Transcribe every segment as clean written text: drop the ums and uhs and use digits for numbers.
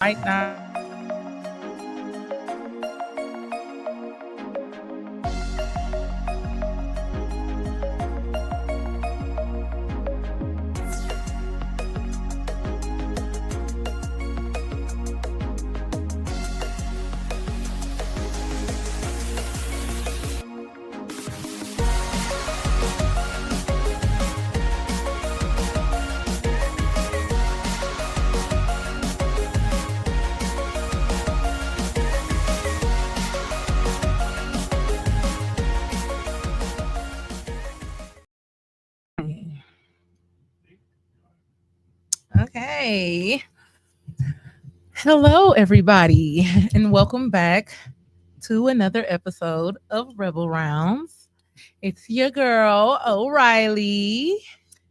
might not. Okay. Hello, everybody, and welcome back to another episode of Rebel Rounds. It's your girl, O'Reilly,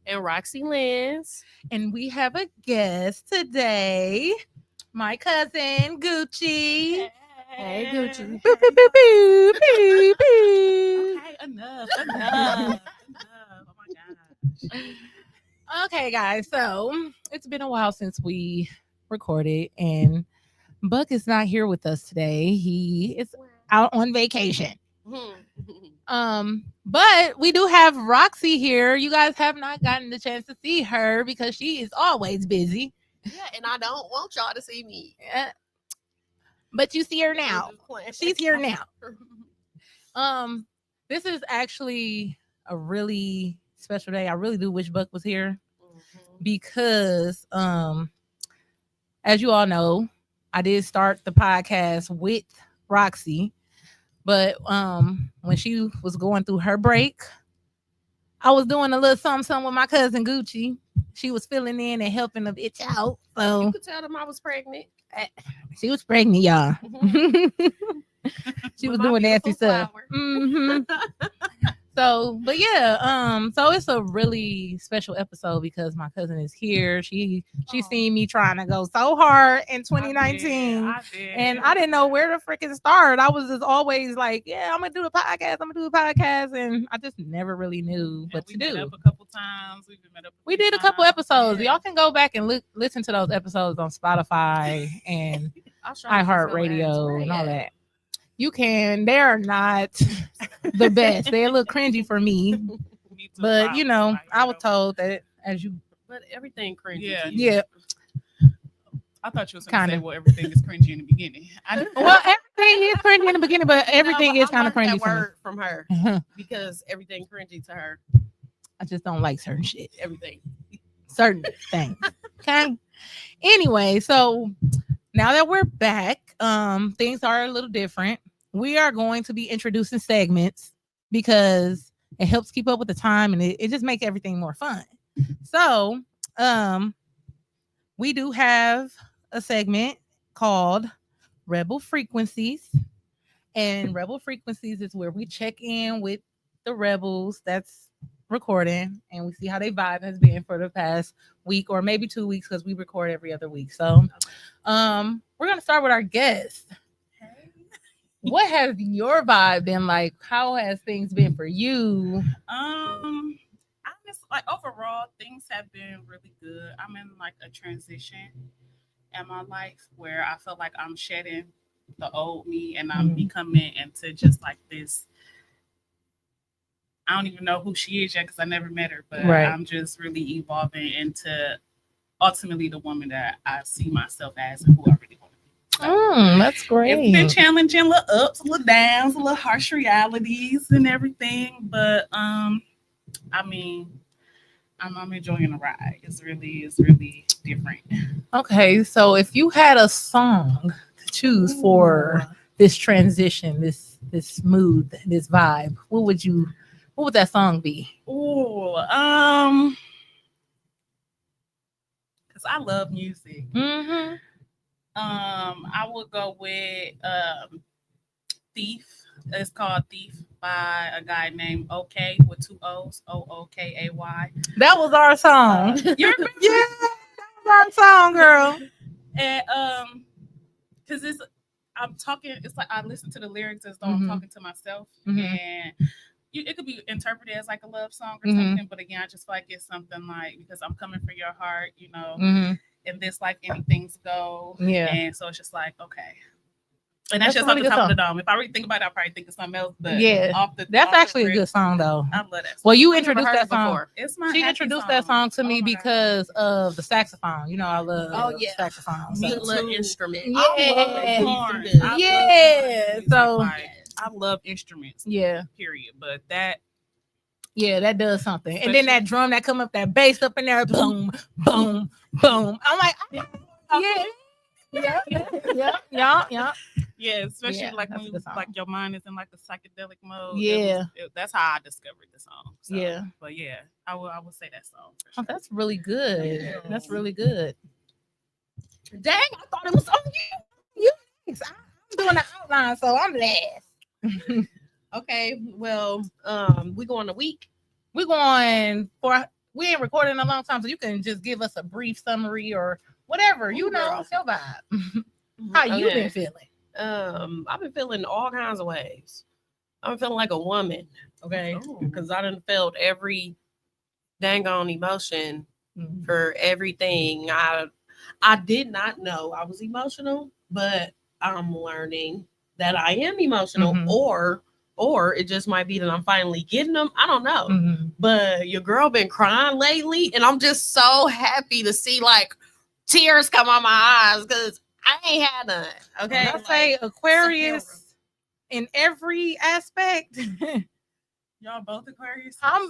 and Roxy Lins. and we have a guest today, my cousin, Gucci. Hey, Gucci. Boo, boo, boo, boo, boo, boo. Okay, enough. Oh my gosh. Okay, guys, so it's been a while since we recorded, and Buck is not here with us today. He is out on vacation. But we do have Roxy here. You guys have not gotten the chance to see her because she is always busy. Yeah, and I don't want y'all to see me. But you see her now. I'm just playing. She's here now. This is actually a really special day. I really do wish Buck was here because as you all know, I did start the podcast with Roxy, but when she was going through her break, I was doing a little something with my cousin Gucci. She was filling in and helping the bitch out. So You could tell them I was pregnant. she was pregnant, y'all. She was With my doing nasty beautiful stuff. flower. So, but yeah, so it's a really special episode because my cousin is here. She seen me trying to go so hard in 2019. I did. And I didn't know where to freaking start. I was just always like, yeah, I'm gonna do a podcast. And I just never really knew what to Met do. up a couple times. We did a couple episodes. Yeah. Y'all can go back and listen to those episodes on Spotify and I'll show you this iHeartRadio little and ass all rat. that. You can. They're not the best. They're a little cringy for me. Me too, But probably. you know, Like, I was told that as you But everything cringy. Yeah. to you. yeah. I thought you was going to say, Kinda. well, everything is cringy in the beginning. Well, everything is cringy in the beginning, but everything No, is but kind of I learned cringy that for me. word from her because everything cringy to her. I just don't like certain shit. Everything. Certain things. Okay. Anyway, so now that we're back, things are a little different. We are going to be introducing segments because it helps keep up with the time and it just makes everything more fun. So, we do have a segment called Rebel Frequencies. And Rebel Frequencies is where we check in with the rebels that's recording and we see how their vibe has been for the past week or maybe 2 weeks because we record every other week. So we're gonna start with our guest. What has your vibe been like? How has things been for you? I just like overall things have been really good. I'm in like a transition in my life where I feel like I'm shedding the old me and I'm becoming into just like this. I don't even know who she is yet because I never met her, but Right. I'm just really evolving into ultimately the woman that I see myself as and who I really want to be. So, That's it's been great. challenging, little ups, little downs, little harsh realities and everything. But I mean, I'm enjoying the ride. It's really different. Okay, so if you had a song to choose for this transition, this mood, this vibe, what would that song be? Ooh, because I love music. Mm-hmm. I would go with Thief. It's called Thief by a guy named OK with two O's, OOKAY. That was our song. You remember? Yeah, that was our song, girl. And because I'm talking, it's like I listen to the lyrics as though Mhm. I'm talking to myself, Mhm. and it could be interpreted as like a love song or Mhm. something. But again, I just feel like it's something like because I'm coming for your heart, Mm-hmm. in this life, anything's go. Yeah. And so it's just like, okay. And that's That's a just off really the good top of the song. dome. If I really think about it, I'll probably think of something else. But Yeah. off the That's off the actually a rip, good song though. I love that. Well, Song. you I've never introduced heard that it song. before. It's my She happy introduced song. that song to Oh me my God. because of the saxophone. You know, I love Oh, yeah. saxophone. Me Good little too. instrument. Yeah. I love Yeah. horns. Good. I love Yeah, music. so- Like, I love instruments. Yeah. Period. But that Yeah, that does something. And then that Especially- drum that come up, that bass up in there, boom, boom, boom. I'm like, yeah, yeah, yeah. yeah, especially Yeah, like that's when a you good song. like your mind is in like the psychedelic mode. Yeah. That's how I discovered the song. So, Yeah. But yeah, I would say that song. For Oh, sure. that's really good. That's really good. Dang, I thought it was on you. You, I'm doing the outline, so I'm last. Okay, well, we go on a week. We ain't recording in a long time, so you can just give us a brief summary or whatever. You Ooh, know, girl. it's your vibe. How you Okay. been feeling? I've been feeling all kinds of ways. I'm feeling like a woman, okay? Ooh. Because I done felt every dang on emotion Mhm. for everything. I did not know I was emotional, but I'm learning that I am emotional, Mhm. or it just might be that I'm finally getting them. I don't know. Mhm. But your girl been crying lately, and I'm just so happy to see like tears come on my eyes because I ain't had none. Okay, When I say Aquarius in every aspect, Y'all both Aquarius. I'm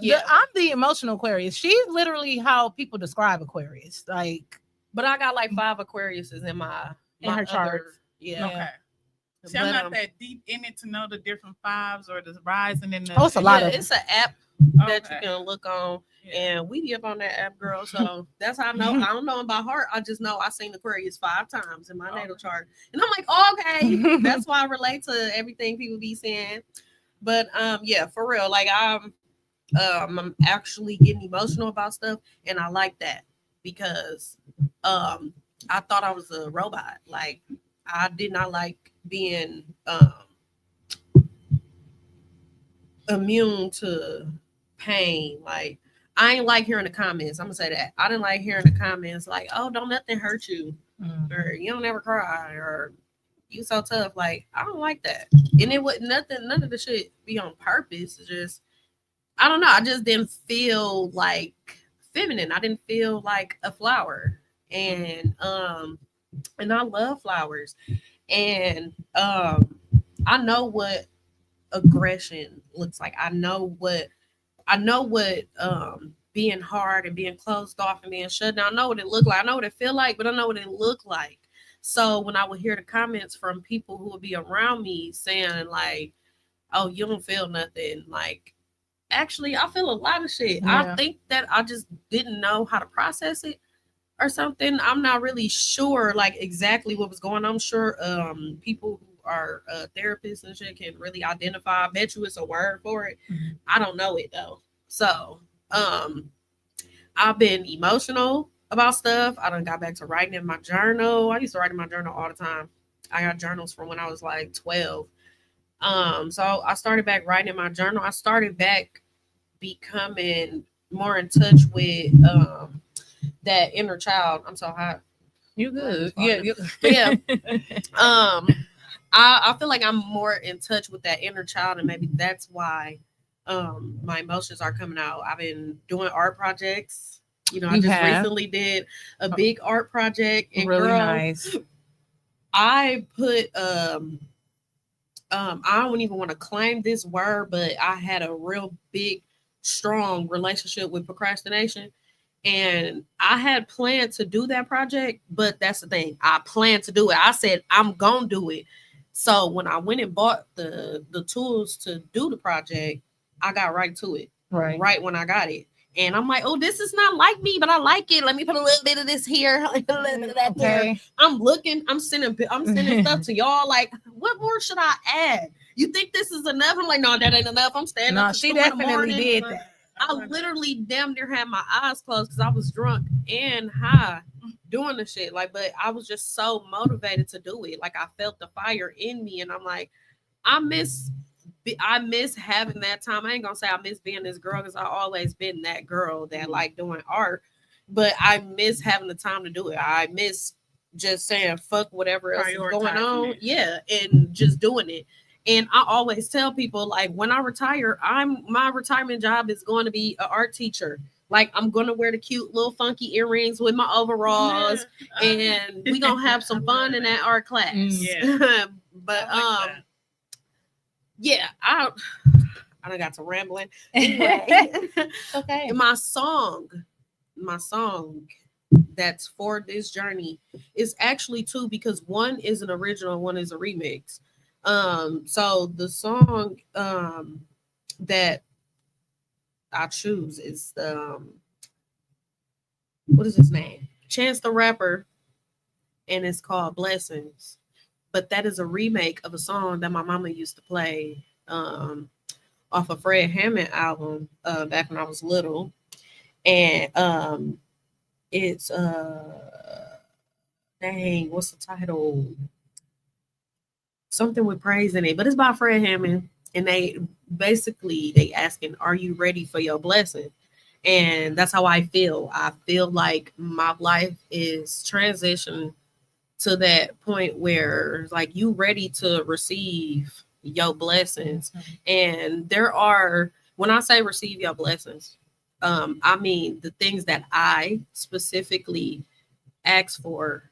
Yeah. I'm the emotional Aquarius. She's literally how people describe Aquarius. Like, but I got like 5 Aquariuses in my In her other- charts. Yeah. Okay. See, I'm But, not that deep in it to know the different fives or the rising and the. Oh, it's a lot yeah, of it's an app that you Okay. can look on, Yeah. and we get up on that app, girl. So that's how I know. I don't know about heart. I just know I seen Aquarius 5 times in my natal chart, and I'm like, oh, okay, that's why I relate to everything people be saying. But yeah, for real, like I'm actually getting emotional about stuff, and I like that because I thought I was a robot. Like I did not like being immune to pain. Like I ain't like hearing the comments. I'm gonna say that. I didn't like hearing the comments like, "Oh, don't nothing hurt you," or "You don't ever cry," or "You so tough." Like I don't like that. And it would nothing. None of the shit be on purpose. It's just I don't know. I just didn't feel like feminine. I didn't feel like a flower. And I love flowers. And I know what aggression looks like. I know what being hard and being closed off and being shut down. I know what it look like. I know what it feel like, but I know what it look like. So when I would hear the comments from people who would be around me saying like, "Oh, you don't feel nothing," like actually I feel a lot of shit. Yeah. I think that I just didn't know how to process it or something. I'm not really sure like exactly what was going on. I'm sure people who are therapists and shit can really identify. I bet you it's a word for it. Mhm. I don't know it though. So I've been emotional about stuff. I done got back to writing in my journal. I used to write in my journal all the time. I got journals from when I was like 12. So I started back writing in my journal. I started back becoming more in touch with that inner child. I'm so hot. You good? Yeah, Yeah. But yeah. I feel like I'm more in touch with that inner child, and maybe that's why my emotions are coming out. I've been doing art projects. You know, I You just have? recently did a big art project, and Really girl, nice. I put I don't even want to claim this word, but I had a real big, strong relationship with procrastination. And I had planned to do that project, but that's the thing. I planned to do it. I said I'm gonna do it. So when I went and bought the tools to do the project, I got right to it. Right. Right when I got it. And I'm like, oh, this is not like me, but I like it. Let me put a little bit of this here, a little bit of that there. Okay. I'm looking, I'm sending stuff to y'all. Like, what more should I add? You think this is enough? I'm like, no, that ain't enough. I'm standing No, up. she In the definitely morning. did that. I literally damn near had my eyes closed because I was drunk and high doing the shit. Like, but I was just so motivated to do it. Like, I felt the fire in me, and I'm like, I miss having that time. I ain't gonna say I miss being this girl because I always been that girl that like doing art. but I miss having the time to do it. I miss just saying fuck whatever else is going on. Prioritizing it. Yeah, and just doing it. And I always tell people, like, when I retire, my retirement job is going to be an art teacher. Like, I'm gonna wear the cute little funky earrings with my overalls, and we gonna have some fun in that art class. Yeah. But I like that. yeah, I done got to rambling. Anyway, Okay. my song that's for this journey is actually two, because one is an original, one is a remix. So the song that I choose is what is his name? Chance the Rapper, and it's called Blessings. But that is a remake of a song that my mama used to play off a Fred Hammond album back when I was little. And it's dang, what's the title? Something with praise in it, but it's by Fred Hammond. And they asking, are you ready for your blessing? And that's how I feel. I feel like my life is transitioned to that point where, like, you ready to receive your blessings. And there are, when I say receive your blessings, I mean the things that I specifically ask for,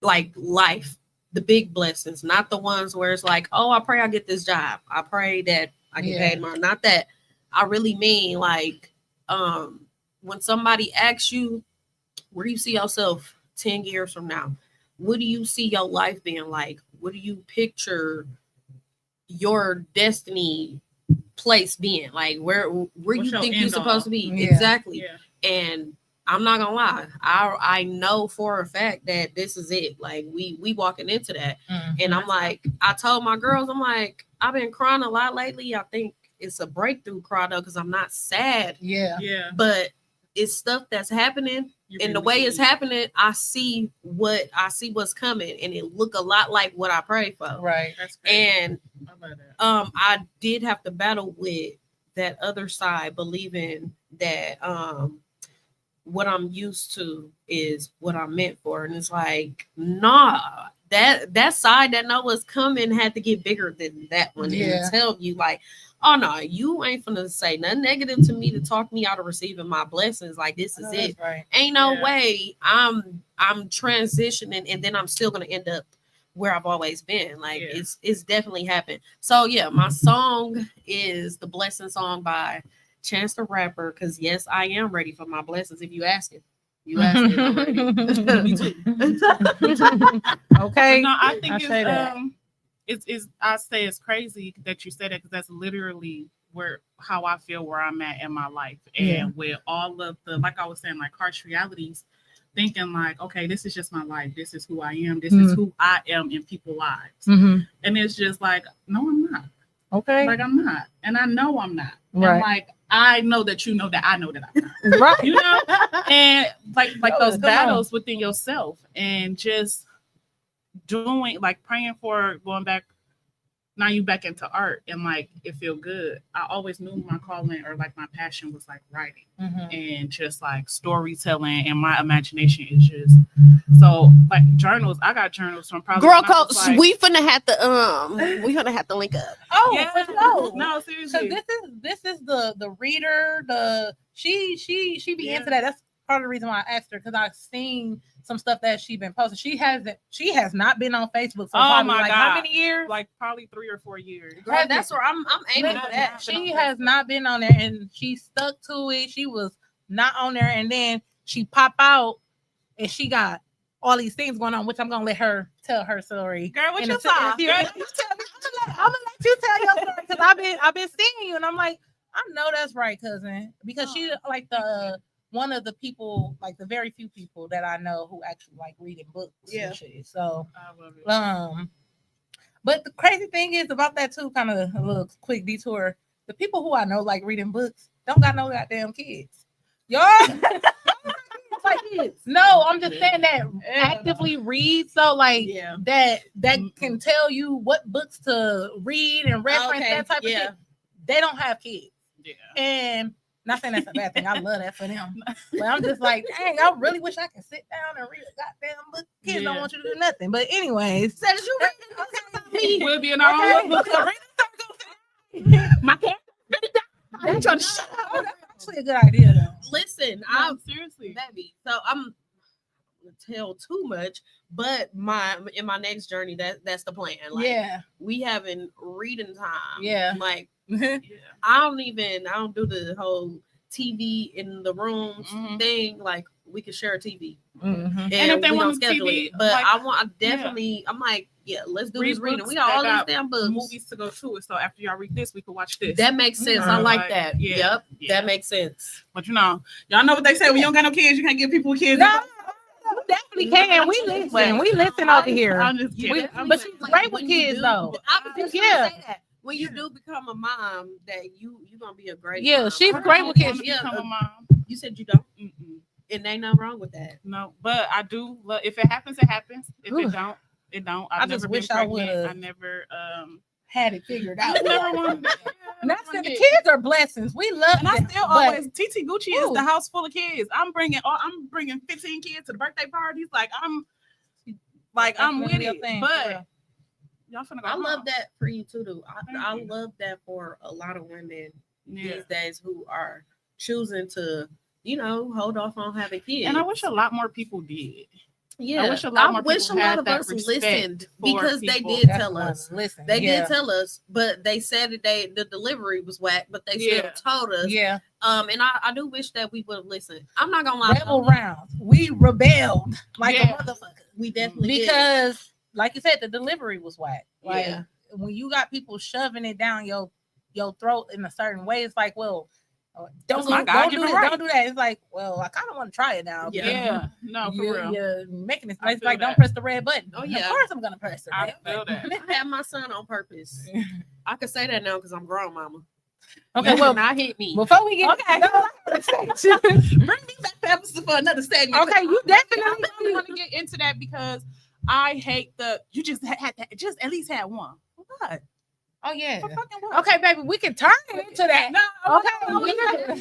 like life, the big blessings, not the ones where it's like, oh, I pray I get this job, I pray that I get paid more. Not that. I really mean, like, when somebody asks you, where do you see yourself 10 years from now? What do you see your life being like? What do you picture your destiny place being? Like, where What's you your think you're end supposed all? to be? Yeah. Exactly. Yeah. And I'm not gonna lie, I know for a fact that this is it. Like, we walking into that. And I'm like, I told my girls, I'm like, I've been crying a lot lately. I think it's a breakthrough cry though, because I'm not sad, Yeah. Yeah. but it's stuff that's happening. And the way it's happening, I see what's coming, and it look a lot like what I prayed for. Right. That's great. And I love that. I did have to battle with that other side, believing that what I'm used to is what I'm meant for. And it's like, nah, that side that know what's coming had to get bigger than that one. Yeah. And tell you, like, oh no, you ain't finna say nothing negative to me to talk me out of receiving my blessings. Like, this is it. Right. Ain't no Yeah. way I'm transitioning and then I'm still gonna end up where I've always been. Like, Yeah. it's definitely happened. So yeah, my song is the Blessing Song by Chance the Rapper, because yes, I am ready for my blessings. If you ask it, I'm ready. Me too. Okay. But no, I think I say that. it's I say it's crazy that you said that, because that's literally how I feel where I'm at in my life. And Yeah. with all of the, like I was saying, like harsh realities, thinking like, okay, this is just my life, this is who I am, this is who I am in people's lives. And it's just like, no, I'm not. Okay. Like, I'm not. And I know I'm not. Right. And like, I know that you know that I know that I'm not. Right. You know? And like those come battles within yourself, and just doing, like, praying for going back. Now you back into art, and like it feel good. I always knew my calling, or like my passion, was like writing and just like storytelling, and my imagination is just so, like, journals. I got journals from probably Girl, when I was, like, we finna have to link up. Oh, yeah, for sure. no, So seriously. this is the reader, she be Yeah. into that. That's part of the reason why I asked her, because I've seen some stuff that she been posting. She has not been on Facebook for probably my like God. how many years? Like probably 3 or 4 years. Girl, that's where I'm aiming for that. She has not been on there, and she stuck to it. She was not on there, and then she pop out, and she got all these things going on, which I'm gonna let her tell her story. Girl, what in you a- saw? in a- Girl, I'm gonna let you tell your story, because I've been seeing you, and I'm like, I know that's right, cousin, because she like one of the people, like the very few people that I know who actually like reading books. Yeah. And shit. So I love it. but the crazy thing is about that too, kind of a little quick detour. The people who I know like reading books don't got no goddamn kids. Y'all like kids. No, I'm just saying that actively read. So like Yeah. that can tell you what books to read and reference, Okay, that type of yeah. shit. They don't have kids. Yeah. And Not saying that's a bad thing. I love that for them. But I'm just like, dang, I really wish I could sit down and read a goddamn book. Kids don't want you to do nothing. But anyways, Said you read me. We'll be in our Okay. own book club. My cat. I'm trying to shut up. That's actually a good idea, though. Listen, I'm I'm seriously. baby. So I'm gonna tell too much, but in my next journey, that's the plan. Like, Yeah. we having reading time. Yeah. Like Yeah. I don't do the whole TV in the rooms Mhm. thing. Like we can share a TV. Mhm. And if they we want don't schedule TV, it. But like, I definitely I'm like, yeah, let's do Read this reading. books We got all that these got damn books. movies to go to it. So after y'all read this, we can watch this. That makes sense. I Mhm. like that. Yeah. Yep. Yeah. That makes sense. But y'all know what they say when you don't got no kids, you can't give people kids. No, you definitely can. We listen. We listen over here. I'm just You kidding. definitely But can. she's Like, great with when you kids, do- though. I was just Yeah. gonna say that. When you do become a mom, that you gonna be a great Yeah, mom. she's I great don't with kids. wanna Yeah, become a mom. You said you don't, Mm-mm. and ain't nothing wrong with that. No, but I do love. If it happens, it happens. If Ooh. it don't, it don't. I I've just never wish been I pregnant. would've I never. Had it figured I out. just never wanted. And that's because the kids are blessings. We love And I them, still but- always TT Gucci is Ooh. the house full of kids. I'm bringing 15 kids to the birthday parties. I'm with Definitely a it. thing, for But real. y'all finna go. I home. love that for you too. Though. I Thank you. love that for a lot of women Yeah. these days who are choosing to, hold off on having kids. And I wish a lot more people did. Yeah, I wish a lot more wish people a lot had of that us respect listened for because they people. did That's tell one. us. Listen, They yeah. did tell us, but they said that the delivery was whack, but they still Yeah. told us. Yeah. And I do wish that we would have listened. I'm not gonna lie. Rebel rounds. We rebelled like Yeah. a motherfucker. We definitely did. Because, like you said, the delivery was whack. Like Yeah. when you got people shoving it down your throat in a certain way, it's like, well, don't That's my don't do God-given this, right. don't do that. It's like, well, I kind of want to try it now. Yeah. Yeah. No, for real. You're making it. I It's feel like, don't that. press the red button. Oh, yeah. Of course I'm gonna press the I red feel button. that. I had my son on purpose. I can say that now because I'm grown, mama. Okay, You well, cannot hit me. before we get Okay. okay, Bring me back to episode for another segment. you I definitely really want to get into that because I hate you just had to just at least had one. What? Oh yeah. For fucking what? Okay, baby, we can turn it into that. No. Okay, we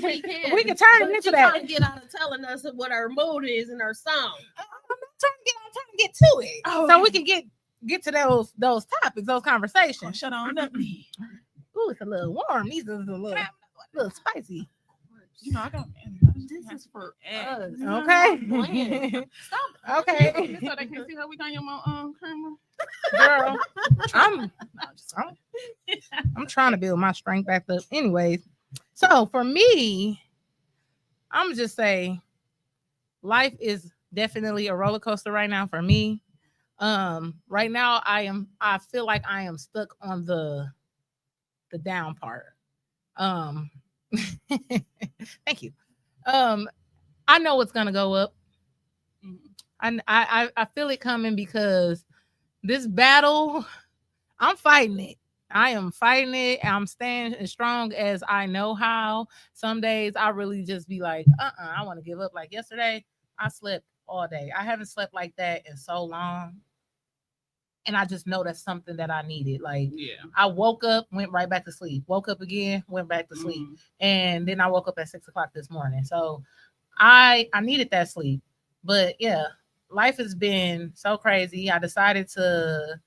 we can. can turn it But into she that. trying to get out of telling us what her mood is in her song. I'm trying to get to it, Oh, so okay. we can get to those topics, those conversations. Shut on up. Ooh, it's a little warm. These are a little spicy. You know, I got. This is for us. us. Okay. Stop. Okay, So they can see how we got your camera. girl. I'm No, just I'm trying to build my strength back up. Anyways, so for me, I'm just say life is definitely a roller coaster right now for me. Right now I feel like I am stuck on the down part. Um thank you. I know it's gonna go up. I feel it coming because this battle, I'm fighting it. I am fighting it. I'm staying as strong as I know how. Some days I really just be like, I want to give up. Like yesterday, I slept all day. I haven't slept like that in so long. And I just know that's something that I needed. Like yeah. I woke up, went right back to sleep. Woke up again, went back to sleep. And then I woke up at 6:00 this morning. So I needed that sleep. But yeah, life has been so crazy. I decided to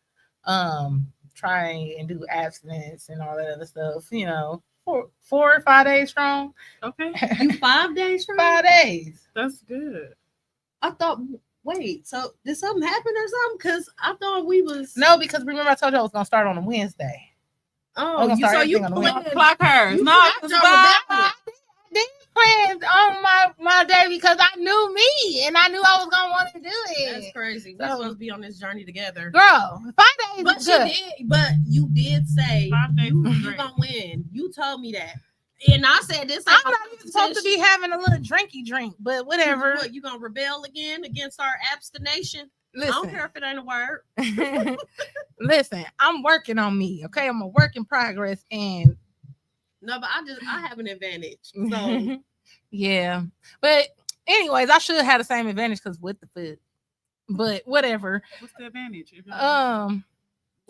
try and do abstinence and all that other stuff, 4 or 5 days strong. Okay. You 5 days from 5 days. That's good. I thought. Wait, so did something happen or something? Because I thought we was. No, because remember I told you I was gonna start on a Wednesday. Oh, gonna start so you everything on the planned. Clock hers. You No, clocked it's your bad. rebellion. Did plans on my day because I knew me and I knew I was gonna want to do it. That's crazy. We're So- supposed to be on this journey together. Girl, 5 days But is good. you did say 5 days is you great. gonna win. You told me that, and I said this. I ain't thought no you was supposed to be having a little drinky drink, but whatever. What, you gonna rebel again against our abstination? I don't care Listen, if it ain't a word. listen, I'm working on me. Okay, I'm a work in progress, and No, but I have an advantage. So yeah. But anyways, I should have the same advantage because with the food. But whatever. What's the advantage? Um,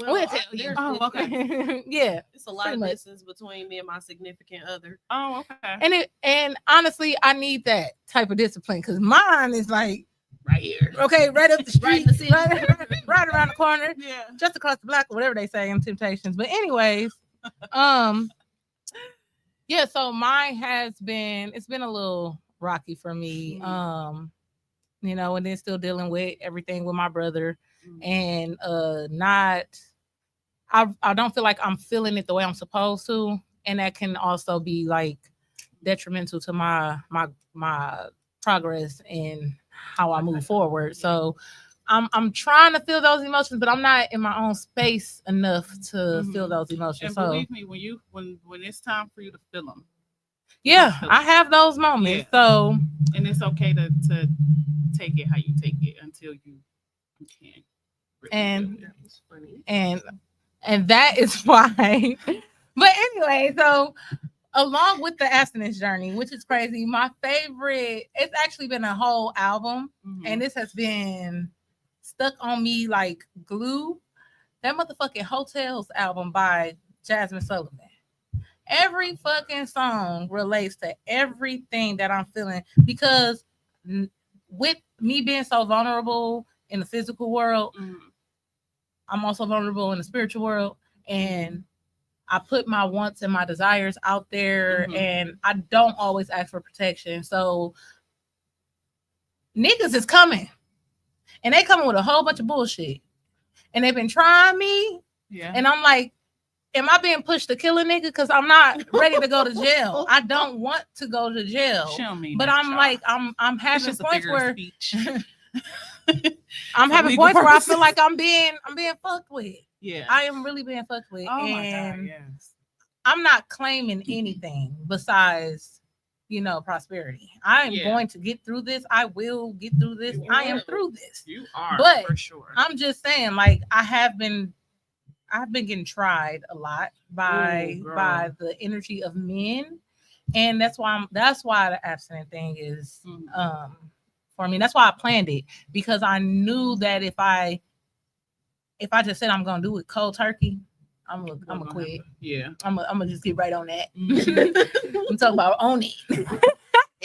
Well, We'll tell you. there's Oh, okay. Yeah. it's a lot Pretty of much. distance between me and my significant other. Oh, okay. And honestly, I need that type of discipline because mine is like Right here. okay, right up the Right street, in the city. right around the corner, Yeah. just across the block, or whatever they say in Temptations. But anyways, um, yeah. So mine has been it's been a little rocky for me. You know, and then still dealing with everything with my brother, and not I don't feel like I'm feeling it the way I'm supposed to, and that can also be like detrimental to my progress and how I move forward. So I'm trying to feel those emotions, but I'm not in my own space enough to feel those emotions. And So believe me, when it's time for you to feel them, yeah, I have those moments. Yeah. So and it's okay to take it how you take it until you can't. Really And- feel it. That was funny. and that is why. But anyway, so along with the abstinence journey, which is crazy, my favorite, it's actually been a whole album, and this has been stuck on me like glue. That motherfucking Hotels album by Jasmine Sullivan. Every fucking song relates to everything that I'm feeling because with me being so vulnerable in the physical world, I'm also vulnerable in the spiritual world, and I put my wants and my desires out there, and I don't always ask for protection. So niggas is coming, and they coming with a whole bunch of bullshit, and they've been trying me, and I'm like, am I being pushed to kill a nigga? Because I'm not ready to go to jail. I don't want to go to jail, but I'm like, I'm having points where I'm having points where I feel like I'm being fucked with. Yeah, I am really being fucked with, oh my and God, yes. I'm not claiming anything besides, prosperity. I am going to get through this. I will get through this. I am through this. You are, But for sure. I'm just saying, like, I've been getting tried a lot by the energy of men, and that's why the abstinent thing is for me. That's why I planned it, because I knew that if I just said I'm gonna do it cold turkey, I'm gonna quit. I'm gonna just get right on that. I'm talking about own it.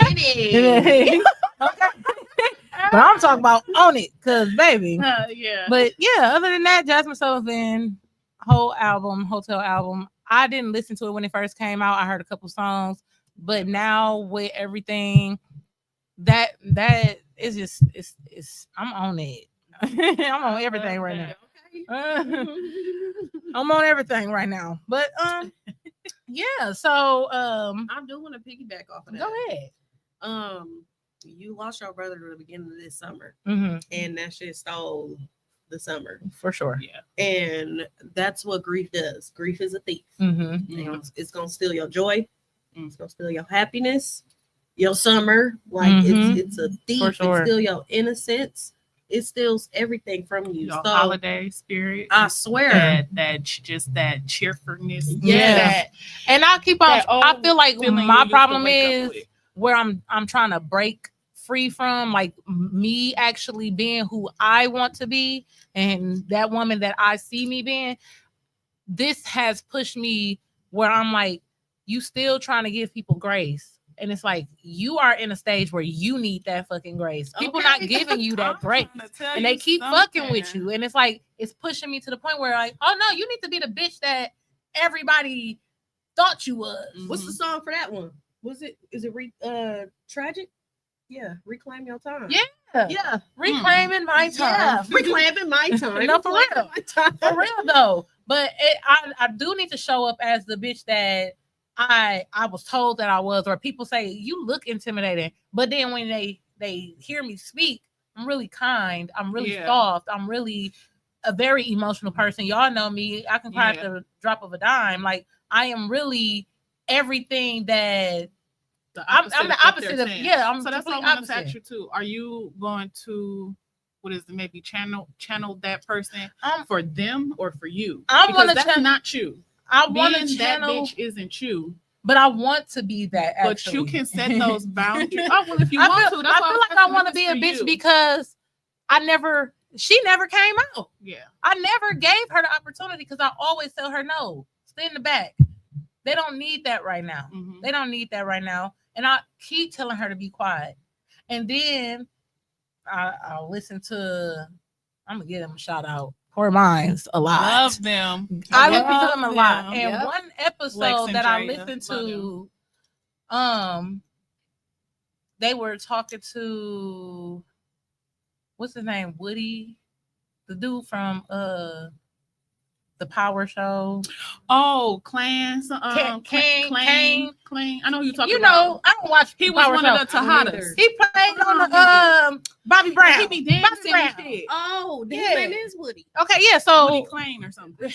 Okay. But I'm talking about own it, cause baby. But yeah, other than that, Jasmine Sullivan whole album, Hotel album. I didn't listen to it when it first came out. I heard a couple songs, but now with everything that is just it's I'm on it. I'm on everything right now. I'm on everything right now. But yeah, so I do want to piggyback off of that. Go ahead. You lost your brother at the beginning of this summer, Mm-hmm. and that shit stole the summer For sure. Yeah. And that's what grief does. Grief is a thief. Mm-hmm. It's gonna steal your joy. It's gonna steal your happiness, your summer. Like it's a thief. For sure. It steals your innocence. It steals everything from you. Your So holiday spirit. I swear that cheerfulness. Yeah. And I keep on. I feel like my problem is where I'm trying to break free from, like, me actually being who I want to be, and that woman that I see me being. This has pushed me where I'm like, you still trying to give people grace. And it's like, you are in a stage where you need that fucking grace. People not giving you that grace. And they keep fucking with you. And it's like, it's pushing me to the point where, like, oh no, you need to be the bitch that everybody thought you was. What's the song for that one? Is it Tragic? Yeah, Reclaim Your Time. Yeah. Reclaiming my time. Reclaiming my time. No, for real. For real though. But I do need to show up as the bitch that I was told that I was, or people say you look intimidating, but then when they hear me speak, I'm really kind, I'm really soft, I'm really a very emotional person. Y'all know me. I can cry at the drop of a dime. Like, I am really everything that I'm the opposite of. Yeah, I'm so that's what I want to ask you too. Are you going to maybe channel that person for them or for you? I want to that's not you. I want to channel that bitch isn't you. But I want to be that. Actually. But you can set those boundaries. Well, if you want to, I feel like I want to be a bitch because I never she never came out. Yeah. I never gave her the opportunity because I always tell her no, stay in the back. They don't need that right now. Mhm. They don't need that right now. And I keep telling her to be quiet. And then I'll listen to, I'm going to give them a shout out. Poor Minds a lot. Love them. I Yep. listen to them a lot. them. And Yep. one Lex episode and that I Drea, listened love to, they were talking to, what's his name? Woody, the dude from the Power Show. Oh, Clans. Kane. Clang. I know who you're talking You about. know, I don't watch. He the was Power one Show. of the I don't Tejadas. He played on the Bobby He Brown. be Bobby dancing and Brown. shit. Oh, his Yeah. name is Woody. Okay, yeah. So Woody Clang or something.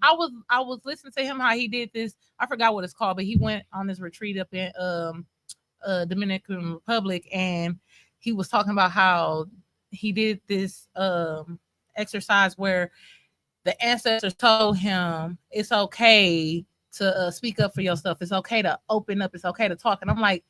I was listening to him how he did this. I forgot what it's called, but he went on this retreat up in Dominican Republic, and he was talking about how he did this exercise where the ancestors told him it's okay to speak up for yourself. It's okay to open up. It's okay to talk. And I'm like,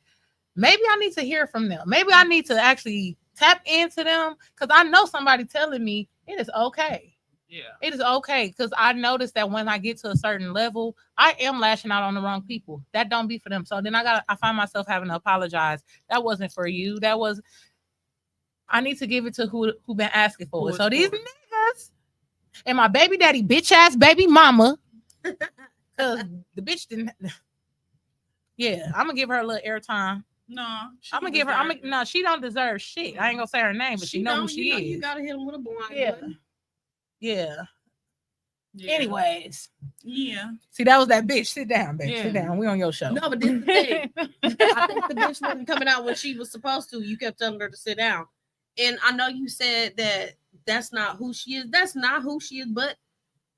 maybe I need to hear from them. Maybe I need to actually tap into them because I know somebody telling me it is okay. Yeah. It is okay because I noticed that when I get to a certain level, I am lashing out on the wrong people. That don't be for them. So then I find myself having to apologize. That wasn't for you. That was, I need to give it to who been asking for it. So these niggas and my baby daddy, bitch ass baby mama, because the bitch didn't. Yeah, I'm gonna give her a little airtime. No. I'm gonna give her. No, she don't deserve shit. I ain't gonna say her name, but she know who she is. You gotta hit him with a blind Yeah. button. Yeah. Yeah. Anyways, Yeah. see, that was that bitch. Sit down, baby. Yeah. Sit down. We on your show. No, but this is the thing. I think the bitch wasn't coming out when she was supposed to. You kept telling her to sit down. And I know you said that that's not who she is. That's not who she is. But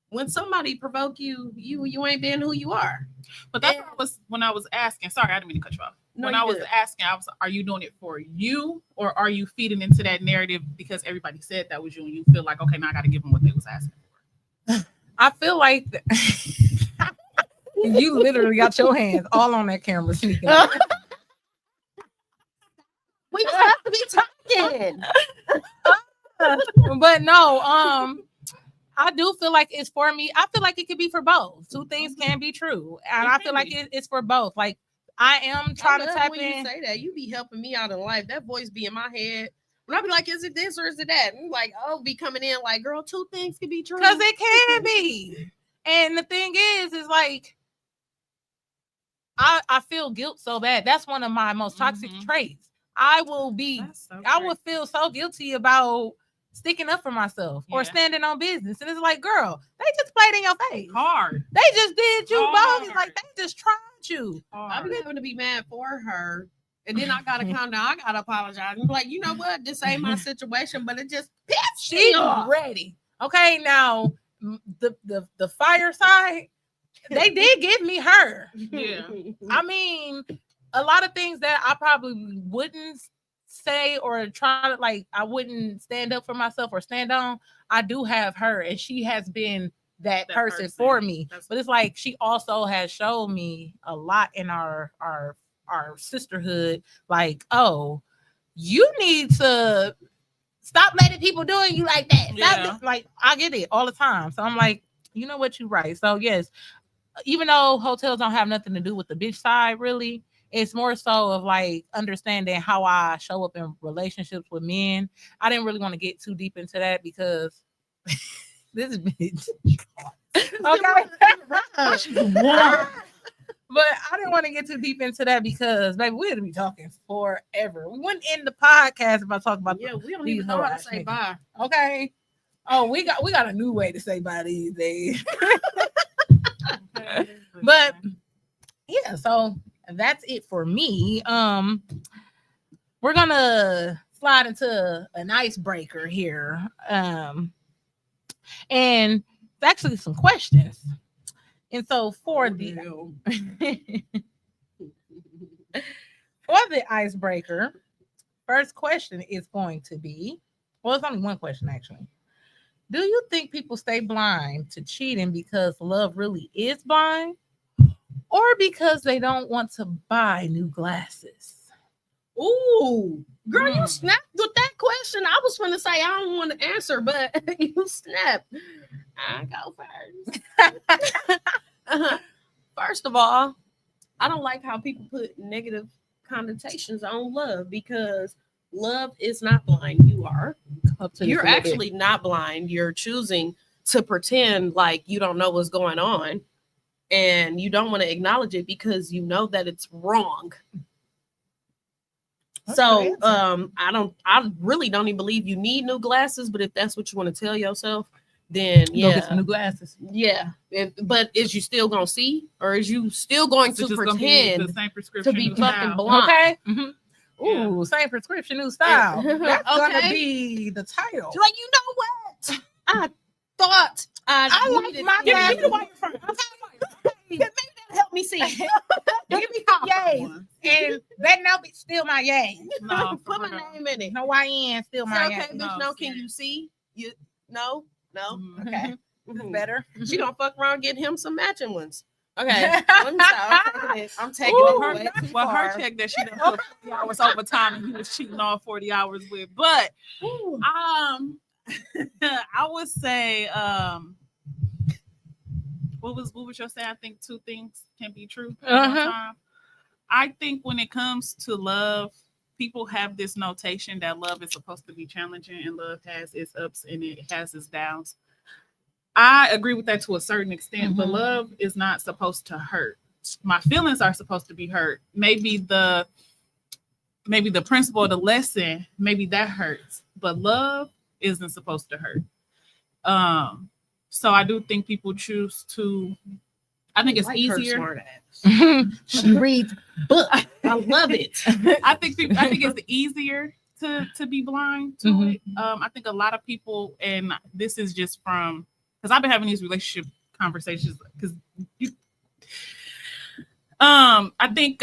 when somebody provoke you, you ain't being who you are. But that's what I was when I was asking. Sorry, I didn't mean to cut you off. No, when you I was good. asking, are you doing it for you, or are you feeding into that narrative because everybody said that was you, and you feel like, okay, now I got to give them what they was asking for? I feel like you literally got your hands all on that camera sneaking. We just have to be talking. But no, I do feel like it's for me. I feel like it could be for both. Two things can be true, and I feel like it's for both. Like I am trying to tap when in. you say that, you be helping me out in life. That voice be in my head. When I be like, is it this or is it that? And like, oh, be coming in like, girl, two things can be true. Because it can be. And the thing is like, I feel guilt so bad. That's one of my most toxic traits. I will feel so guilty about sticking up for myself or standing on business. And it's like, girl, they just played in your face. Hard. They just did you bogus. Like they just tried you. I be having to be mad for her. And then I gotta calm down. I gotta apologize. And be like, you know what? This ain't my situation, but it just pissed me She's off. ready. Okay, now the fire side, they did give me her. Yeah. I mean, a lot of things that I probably wouldn't say or try to like, I wouldn't stand up for myself or stand on. I do have her, and she has been that person for me. But it's like she also has showed me a lot in our sisterhood. Like, oh, you need to stop letting people doing you like that. Like I get it all the time. So I'm like, you know what, you're right. So yes, even though hotels don't have nothing to do with the bitch side, really, it's more so of like understanding how I show up in relationships with men. I didn't really want to get too deep into that because this bitch. Okay. But I didn't want to get too deep into that because, baby, we'd be talking forever. We wouldn't end the podcast if I talked about we don't even know how to say bye. Okay. Oh, we got a new way to say bye these days. But yeah, so that's it for me. We're gonna slide into an icebreaker here. And it's actually some questions. And so for the icebreaker, first question is going to be, well, it's only one question actually. Do you think people stay blind to cheating because love really is blind, or because they don't want to buy new glasses? Ooh, girl, you snapped with that question. I was going to say I don't want to answer, but you snapped. I go first. First of all, I don't like how people put negative connotations on love because love is not blind. You are. You're actually not blind. You're choosing to pretend like you don't know what's going on and you don't want to acknowledge it because you know that it's wrong. So I really don't even believe you need new glasses, but if that's what you want to tell yourself, then Go get some new glasses. yeah. But is you still gonna see, or is you still going to pretend the same to prescription be new fucking style. blind? Okay. Mm-hmm. Yeah. Ooh, same prescription, new style. That's gonna Okay. be the title. Like, you know what? I thought I like needed my to- Give me glasses. the wire first. Maybe that'll help me see. Give me the yay, and that now be still my yay. No, Put for my real. name in it. No YN, still Say, my okay, yay. bitch. No, No, can serious. you see? You no. Mhm. Okay. It's Mhm. better. She gonna fuck around getting him some matching ones. Okay, let me stop. I'm taking Well, it her, way too well, her far. check that she done put 40 hours overtime and he was cheating all 40 hours with. But Ooh. I would say what was your say? I think two things can be true at one time. I think when it comes to love, people have this notation that love is supposed to be challenging and love has its ups and it has its downs. I agree with that to a certain extent, but love is not supposed to hurt. My feelings are supposed to be hurt. Maybe the principle of the lesson, maybe that hurts, but love isn't supposed to hurt. So I do think people choose to. I think it's Like her easier. smart ass. She reads But I love it. I think it's easier to be blind to it. I think a lot of people, and this is just from because I've been having these relationship conversations because I think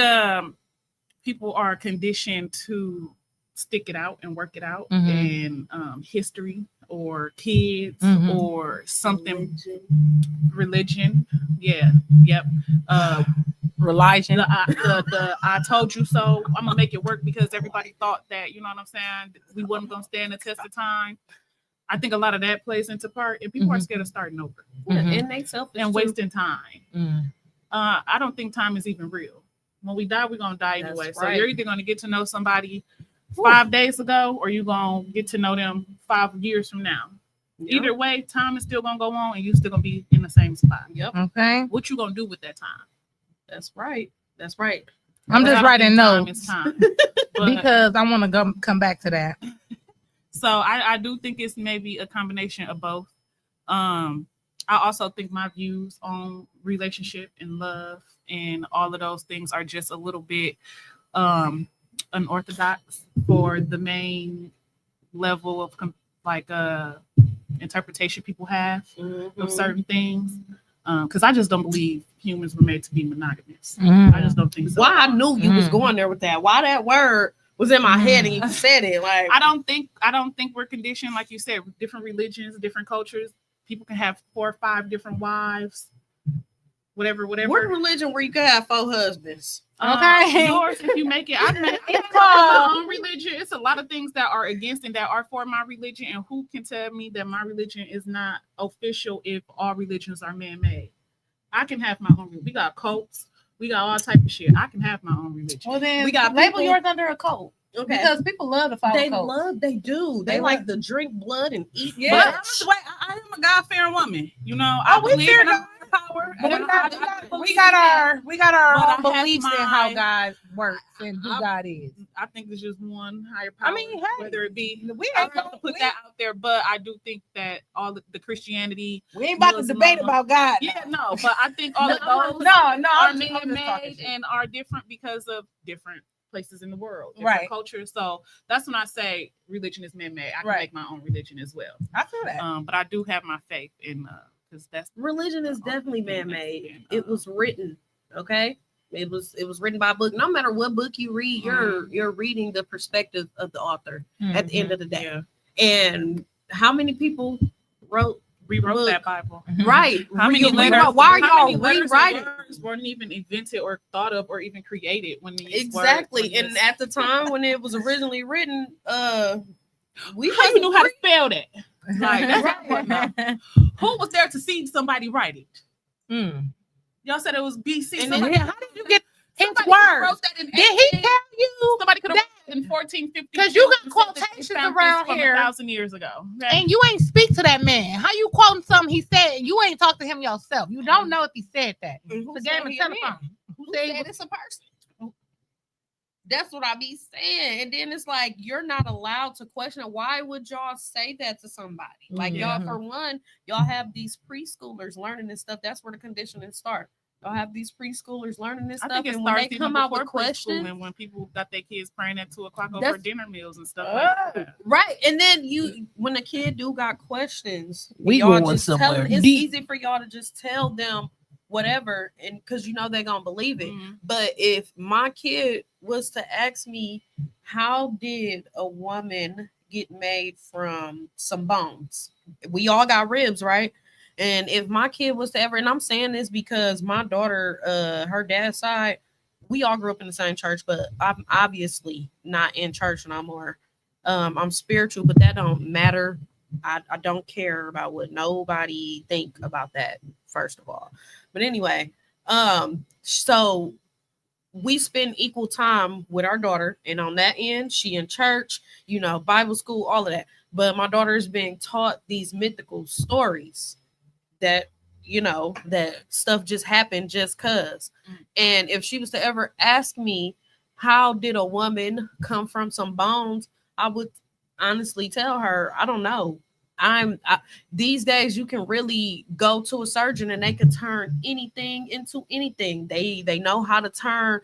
people are conditioned to stick it out and work it out, and history or kids or something, religion. Yeah, yep. religion. The I told you so. I'm gonna make it work because everybody thought that, you know what I'm saying, we wasn't gonna stand the test of time. I think a lot of that plays into part, and people are scared of starting over And they selfish and too. wasting time. I don't think time is even real. When we die, we're gonna die That's anyway. So right. you're either gonna get to know somebody 5 days ago, or you're gonna get to know them 5 years from now. Yep. Either way, time is still gonna go on, and you're still gonna be in the same spot. Yep. Okay. What you gonna do with that time? That's right. That's right. I'm But just I don't writing think time notes is time. But- because I want to come back to that. So I do think it's maybe a combination of both. I also think my views on relationship and love and all of those things are just a little bit unorthodox for the main level of interpretation people have of certain things. Because I just don't believe humans were made to be monogamous. I just don't think so. Why I knew you was going there with that. Why that word was in my head and you said it. Like, I don't think we're conditioned, like you said, different religions, different cultures. People can have 4 or 5 different wives, whatever. what religion where you could have 4 husbands? Okay. Yours, if you make it. I make my own religion. It's a lot of things that are against and that are for my religion. And who can tell me that my religion is not official if all religions are man-made? I can have my own religion. We got cults. We got all type of shit. I can have my own religion. Well, then We got label people- yours under a cult. Okay. Because people love to follow cults. They do. They They like love- to drink blood and eat. Yeah. But butts. I am a God-fearing woman. You know, I we believe fear in a power. But and we I got believe in that. our own But I have beliefs in how my- God works and who God is. I think there's just one higher power. I mean, hey, whether it be, we I ain't don't have to put that out there, but I do think that all the Christianity. We ain't about to Muslim. debate about God. Yeah, no, but I think all of those No, are I'm just talking man-made shit. and are different because of different places in the world, different Right. cultures. So that's when I say religion is man-made. I can Right. make my own religion as well. I feel that. But I do have my faith in because that's Religion is definitely thing man-made. that's been, It was written. Okay. It was written by a book. No matter what book you read, you're reading the perspective of the author at the end of the day. Yeah. And how many people wrote rewrote book. that Bible. Right. How many letters? Why are how y'all many letters and rewriting? words weren't even invented or thought of or even created when these Exactly. Words, when And this- at the time when it was originally written, we how you knew how to spell that? Like that's Right. what I want to know. Who was there to see somebody write it? Y'all said it was BC. And Somebody, Yeah, how did you get his somebody could've words? wrote that in Did he 18 tell you? Somebody could have that? wrote it in 1450. 'Cause you got quotations around here. 1,000 years ago. Okay? And you ain't speak to that man. How you quoting something he said? And you ain't talked to him yourself. You don't know if he said that. And who It's a said game of he a man? telephone. Who said it's a person? That's what I be saying. And then it's like you're not allowed to question it. Why would y'all say that to somebody? Like y'all, for one, y'all have these preschoolers learning this stuff. That's where the conditioning starts. Y'all have these preschoolers learning this I stuff, think it and when starts they even come out with before preschool questions, and when people got their kids praying at 2:00 over That's- dinner meals and stuff like that. right? And then when a kid do got questions, We y'all going just somewhere tell them. It's deep. easy for y'all to just tell them whatever, and because you know they're gonna believe it. Mhm. But if my kid was to ask me, how did a woman get made from some bones? We all got ribs, right? And if my kid was to ever, and I'm saying this because my daughter, her dad's side, we all grew up in the same church, but I'm obviously not in church no more. I'm spiritual, but that don't matter. I don't care about what nobody think about that, first of all. But anyway, so we spend equal time with our daughter, and on that end, she in church, Bible school, all of that. But my daughter is being taught these mythical stories that that stuff just happened just cuz. And if she was to ever ask me, how did a woman come from some bones, I would honestly tell her, I don't know. These days you can really go to a surgeon and they can turn anything into anything. They know how to turn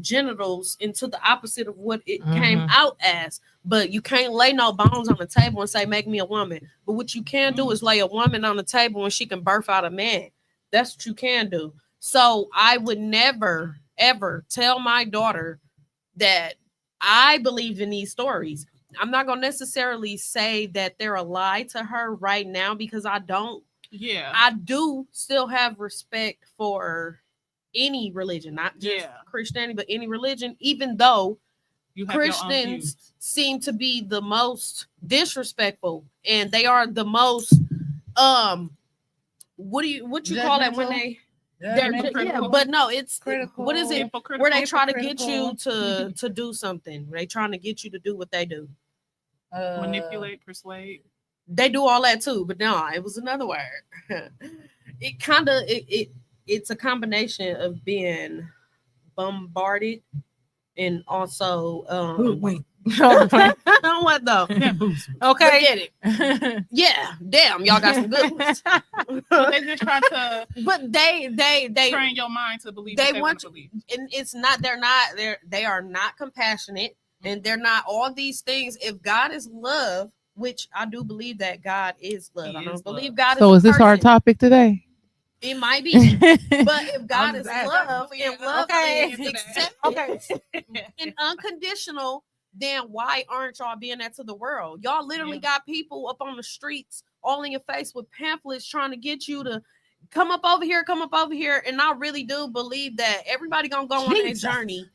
genitals into the opposite of what it came out as. But you can't lay no bones on the table and say, make me a woman. But what you can do is lay a woman on the table and she can birth out a man. That's what you can do. So I would never, ever tell my daughter that I believe in these stories. I'm not going to necessarily say that they're a lie to her right now because I don't. Yeah. I do still have respect for any religion, not just Christianity, but any religion, even though You have Christians seem to be the most disrespectful, and they are the most what you call that when they're but no, it's critical. What is it where they try to get you to do something? They trying to get you to do what they do. Manipulate, persuade. They do all that too, but no, it was another word. It's a combination of being bombarded and also Wait. what though? Okay. Get it. Yeah, damn, y'all got some good ones. But they just try to But they train your mind to believe they what they want want to believe. and it's not they are not compassionate, and they're not all these things. If God is love, which I do believe that God is love. I don't believe God So is is this our topic today? It might be. But if God I'm is just love and love Okay. is accepted and unconditional, then why aren't y'all being that to the world? Y'all literally got people up on the streets all in your face with pamphlets trying to get you to come up over here. And I really do believe that everybody gonna go on their journey.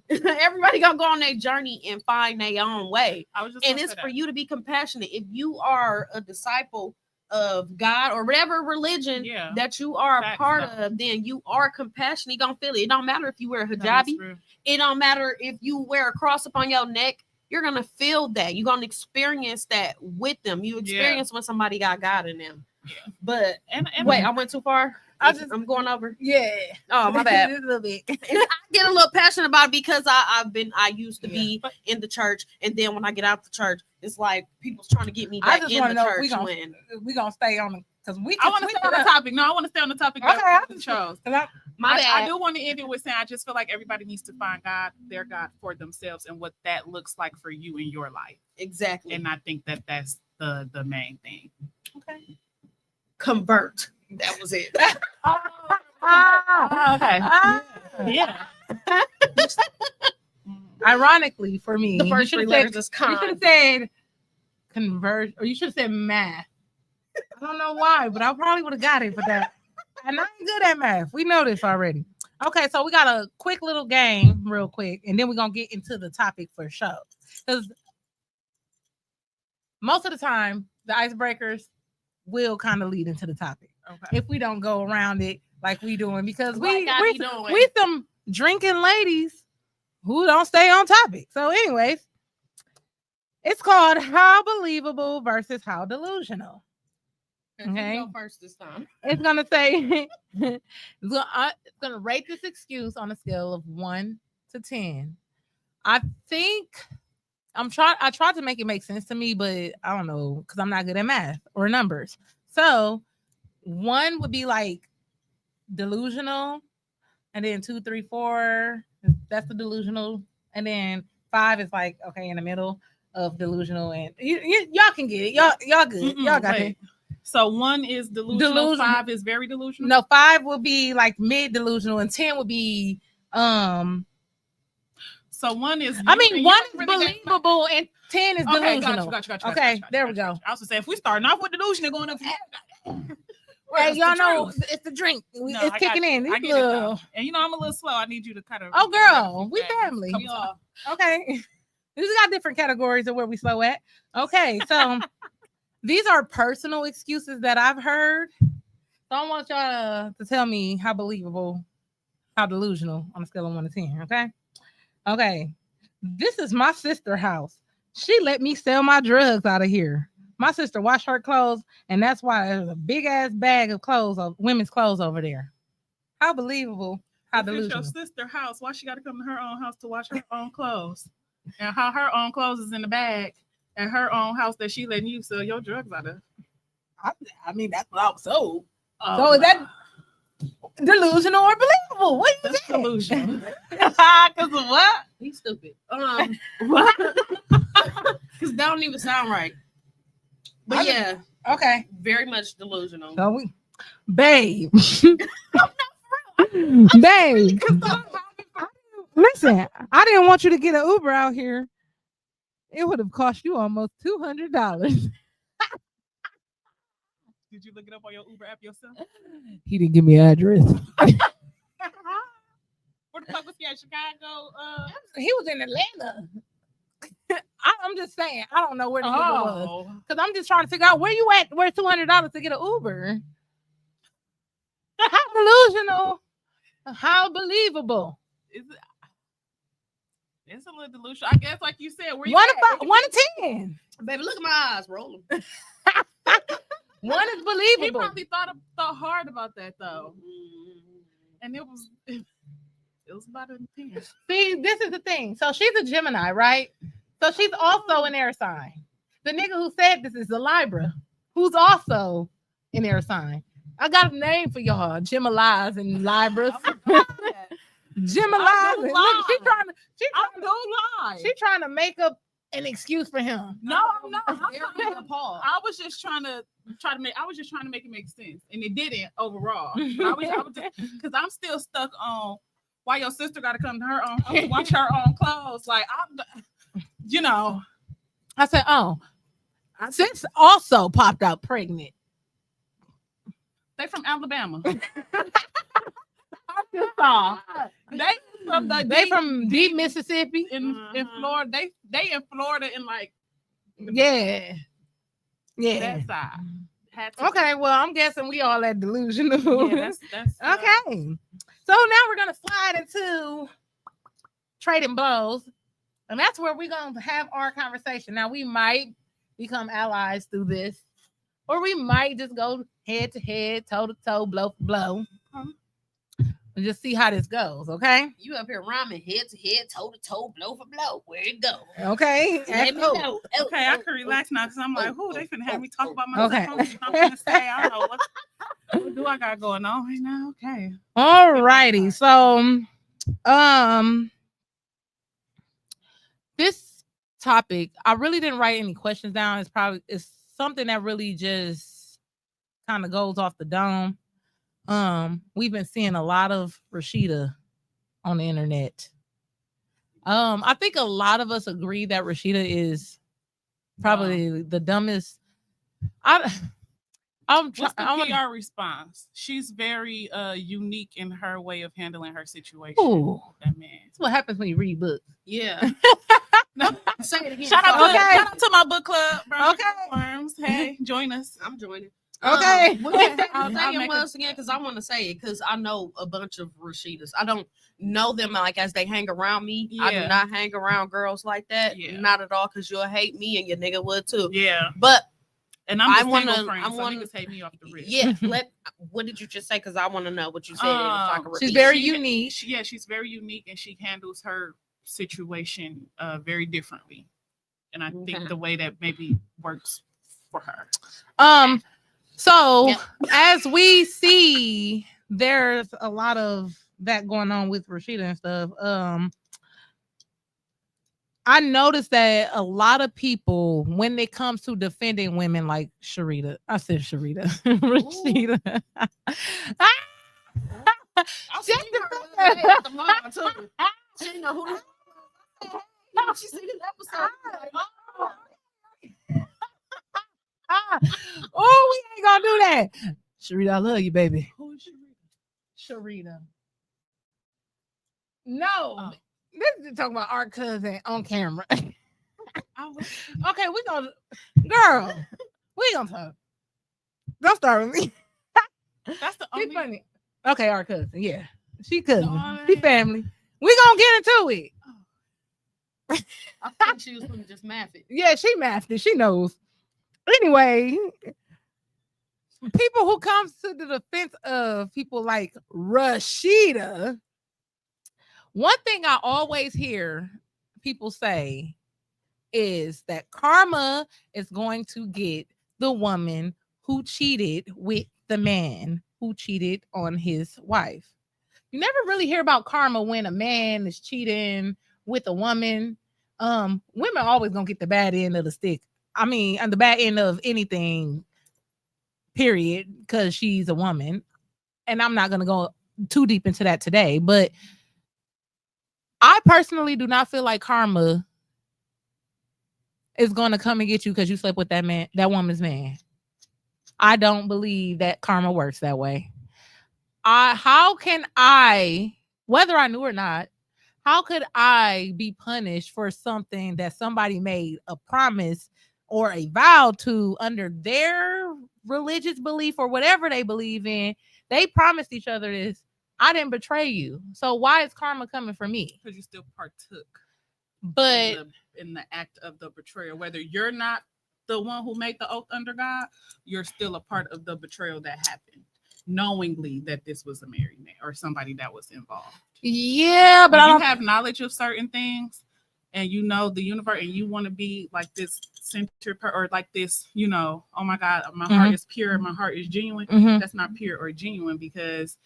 Everybody gonna go on their journey and find their own way. And it's for you to be compassionate. If you are a disciple of God or whatever religion that you are a part of, then you are compassionate. You gonna feel it. It don't matter if you wear a hijabi. It don't matter if you wear a cross upon your neck. You're gonna feel that. You're gonna experience that with them. You experience when somebody got God in them. But and wait, I went too far. I'm going over. Yeah. Oh, my bad. A little bit. I get a little passionate about it because I used to be in the church, and then when I get out the church, it's like people's trying to get me back in the church. We gonna stay on because I want to stay on the topic. No, I want to stay on the topic. Okay, I chose. My bad. I do want to end it with saying I just feel like everybody needs to find their God for themselves, and what that looks like for you in your life. Exactly. And I think that's the main thing. Okay. Convert. That was it. Okay. Yeah. Ironically, for me, the first three letters is con. You should have said convert, or you should have said math. I don't know why, but I probably would have got it for that. And I ain't good at math. We know this already. Okay, so we got a quick little game, real quick, and then we're gonna get into the topic for show. Because most of the time, the icebreakers will kind of lead into the topic Okay. if we don't go around it like we doing, because Like I be doing. we some drinking ladies who don't stay on topic. So, anyways, it's called How Believable versus How Delusional. Okay. Go first this time. It's gonna say it's gonna rate this excuse on a scale of 1 to 10. I think I tried to make it make sense to me, but I don't know because I'm not good at math or numbers. So 1 would be like delusional, and then 2, 3, 4, that's the delusional, and then 5 is like okay in the middle of delusional, and y'all can get it. Y'all good. Y'all got it. So 1 is delusional, 5 is very delusional. No, 5 will be like mid delusional, and 10 would be So 1 is. I mean, 1 is believable, and 10 is delusional. Gotcha. Okay, there we go. I was gonna say if we starting off with delusional, going up. Hey, y'all know it's the drink. It's kicking in. I get it though. And you know I'm a little slow. I need you to kind of. Oh, girl, we family. Yeah. Okay, we got different categories of where we slow at. Okay, so these are personal excuses that I've heard. So I want y'all to tell me how believable, how delusional on a scale of 1 to 10. Okay. Okay. This is my sister's house. She let me sell my drugs out of here. My sister washed her clothes, and that's why there's a big ass bag of clothes, of women's clothes over there. How believable, how If it's delusional. your sister's house, why she got to come to her own house to wash her own clothes? And how her own clothes is in the bag and her own house that she letting you sell your drugs out of. I mean, that's what I was told. So is that delusional or believable? What is that? Delusional. Because of what? He's stupid. What? Because that don't even sound right. But yeah, Okay. very much delusional. So we, babe, babe. Listen, I didn't want you to get an Uber out here. It would have cost you almost $200. Did you look it up on your Uber app yourself? He didn't give me an address. Where the fuck was he at? Chicago? He was in Atlanta. I'm just saying, I don't know where the Uber was. Because I'm just trying to figure out where you at, where's $200 to get an Uber. How delusional. How believable. It's a little delusional. I guess, like you said, where you 1 at? to 1 to 10. Baby, look at my eyes rolling. 1 is He believable. probably thought hard about that though, and it was about a 10. See, this is the thing. So she's a Gemini, right? So she's also an air sign. The nigga who said this is a Libra, who's also an air sign. I got a name for y'all, Geminis and Libras. Geminis. Look, she trying to make up an excuse for him. No. I was just trying to make it make sense, and it didn't overall. I was just because I'm still stuck on why your sister got to come to her own house to wash her own clothes. Like I said, oh, sis also popped out pregnant. They from Alabama. Arkansas. They from deep Mississippi in Florida. They in Florida in like yeah. that side. Okay, well, I'm guessing we all at delusional. Yeah, that's okay. So now we're gonna slide into trading blows, and that's where we're gonna have our conversation. Now we might become allies through this, or we might just go head to head, toe to toe, blow for blow. And just see how this goes, okay? You up here rhyming head to head, toe to toe, blow for blow. Where it go? Okay. Let me know. Okay, I can relax now because I'm like, who they finna have me talk about my okay. I'm finna say, I don't know what do I got going on right now. Okay. All righty. So this topic, I really didn't write any questions down. It's something that really just kind of goes off the dome. We've been seeing a lot of Rashida on the internet. I think a lot of us agree that Rashida is probably the dumbest. I'm trying. What's the PR response? She's very unique in her way of handling her situation. Ooh, That man. that's what happens when you read books. Yeah. No. Say it again. Shout out, Sorry. shout out to my book club, bro. Okay. Worms. Hey, join us. I'm joining. Okay. What you say, I'll say it make once again because I want to say it because I know a bunch of Rashidas. I don't know them like as they hang around me. I do Yeah. not hang around girls like that. Yeah. Not at all because you'll hate me and your nigga would too. Yeah. But And I'm I the wanna- single friend, I so wanna- niggas hate me off the rip. yeah, what did you just say? Because I want to know what you said. And if I can She's repeat very it. unique. She's very unique, and she handles her situation very differently. And I Okay. think the way that maybe works for her. So Yep. as we see, there's a lot of that going on with Rashida and stuff. I noticed that a lot of people, when it comes to defending women like Sharita, I said Sharita, Rashida. I seen her the other day at the mall too. She didn't know who this was. She seen this episode. Like, Oh, we ain't gonna do that. Sharita, I love you, baby. Who is Sharita? Sharita. No, Oh. this is talking about our cousin on camera. I was, Okay, we gonna, girl, we gonna talk. Don't start with me. that's the She only. funny. Okay, our cousin, yeah, she cousin, No, she yeah. family. We gonna get into it. I think she was going to just math it. Yeah, she mathed it. She knows. Anyway, people who comes to the defense of people like Rashida, one thing I always hear people say is that karma is going to get the woman who cheated with the man who cheated on his wife. You never really hear about karma when a man is cheating with a woman. Women always gonna get the bad end of the stick. I mean, and the bad end of anything, period, because she's a woman. And I'm not gonna go too deep into that today, but I personally do not feel like karma is gonna come and get you because you slept with that man, that woman's man. I don't believe that karma works that way. How can I, whether I knew or not, how could I be punished for something that somebody made a promise or a vow to under their religious belief or whatever they believe in? They promised each other this. I didn't betray you. So why is karma coming for me? Because you still partook But in the act of the betrayal. Whether you're not the one who made the oath under God, you're still a part of the betrayal that happened, knowingly that this was a married man or somebody that was involved. yeah, but When I you don't have knowledge of certain things and you know the universe and you want to be like this center or like this, you know, oh my God, my heart is pure, my heart is genuine. Mhm. That's not pure or genuine because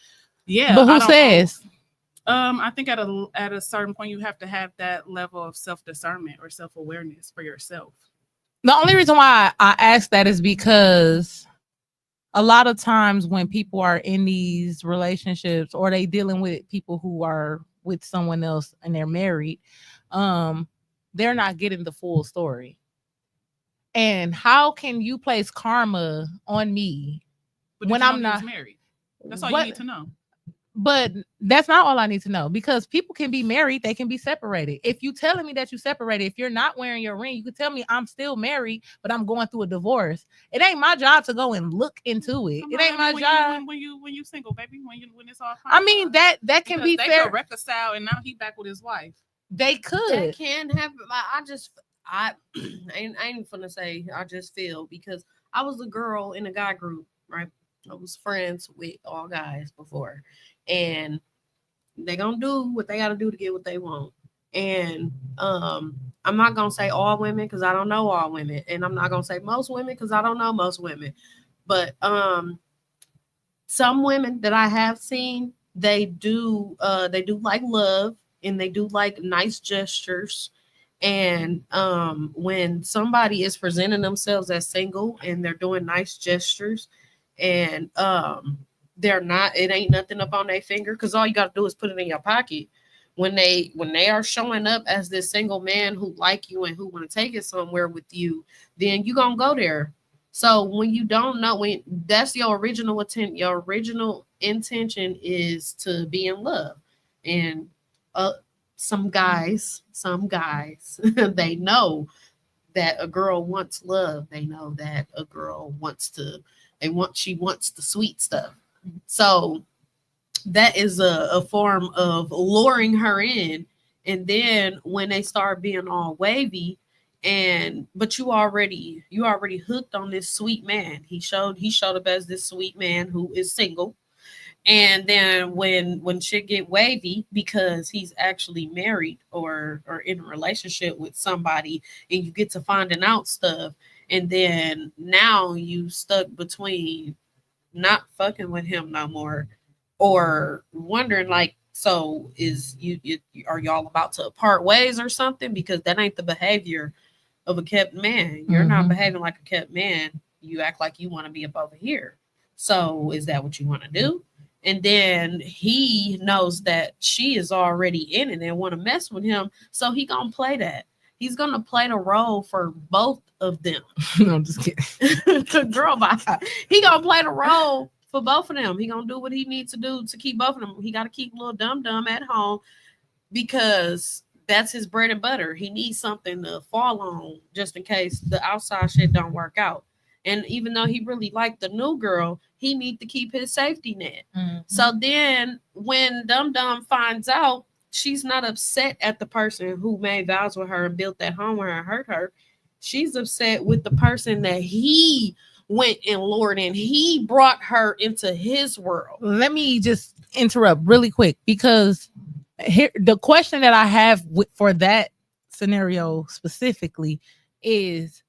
yeah. But I who don't- says? I think at a certain point you have to have that level of self-discernment or self-awareness for yourself. The only reason why I ask that is because a lot of times when people are in these relationships or they dealing with people who are with someone else and they're married, they're not getting the full story. And how can you place karma on me But did when you know I'm he not was married? That's all What- you need to know. But that's not all I need to know because people can be married, they can be separated. If you telling me that you separated, if you're not wearing your ring, you can tell me I'm still married, but I'm going through a divorce. It ain't my job to go and look into it. Come It on, ain't my baby, job. when you single, baby, when it's all I mean that can because be they fair. could reconcile and now he back with his wife. They That could. can happen. I ain't even finna say I just feel because I was a girl in a guy group, right? I was friends with all guys before, and they gonna do what they gotta do to get what they want. And I'm not gonna say all women because I don't know all women, and I'm not gonna say most women because I don't know most women. But some women that I have seen, they do like love and they do like nice gestures. And when somebody is presenting themselves as single and they're doing nice gestures and they're not, it ain't nothing up on their finger because all you got to do is put it in your pocket. When they are showing up as this single man who like you and who want to take it somewhere with you, then you gonna go there. So when you don't know, when that's your original intent, your original intention is to be in love. And uh, some guys, they know that a girl wants love. They know that a girl wants to, she wants the sweet stuff. So that is a form of luring her in. And then when they start being all wavy, and but you already hooked on this sweet man. He showed up as this sweet man who is single. And then when shit get wavy because he's actually married or in a relationship with somebody, and you get to finding out stuff, and then now you stuck between not fucking with him no more, or wondering like, so is you are y'all about to part ways or something? Because that ain't the behavior of a kept man. You're not behaving like a kept man. You act like you want to be up over here. So is that what you want to do? And then he knows that she is already in it and want to mess with him. So he gonna play that. He's gonna play the role for both of them. No, I'm just kidding. Girl, bye. He gonna play the role for both of them. He gonna do what he needs to do to keep both of them. He got to keep little dum dum at home because that's his bread and butter. He needs something to fall on just in case the outside shit don't work out. And even though he really liked the new girl, he need to keep his safety net. So then when Dum Dum finds out, she's not upset at the person who made vows with her and built that home with her and hurt her. She's upset with the person that he went and lured in. He brought her into his world. Let me just interrupt really quick, because here the question that I have for that scenario specifically is,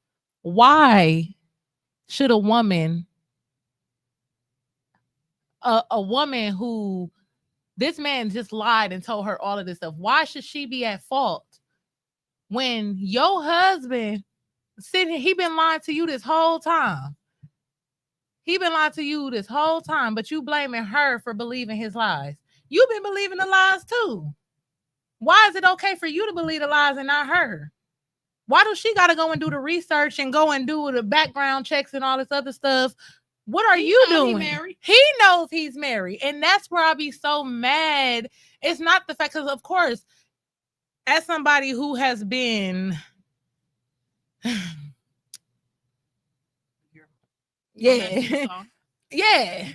why should a woman who this man just lied and told her all of this stuff, why should she be at fault when your husband sitting here, he been lying to you this whole time? He been lying to you this whole time, but you blaming her for believing his lies. You've been believing the lies too. Why is it okay for you to believe the lies and not her? Why does she got to go and do the research and go and do the background checks and all this other stuff? What are you doing? He knows he's married. And that's where I'll be so mad. It's not the fact, because of course, as somebody who has been yeah.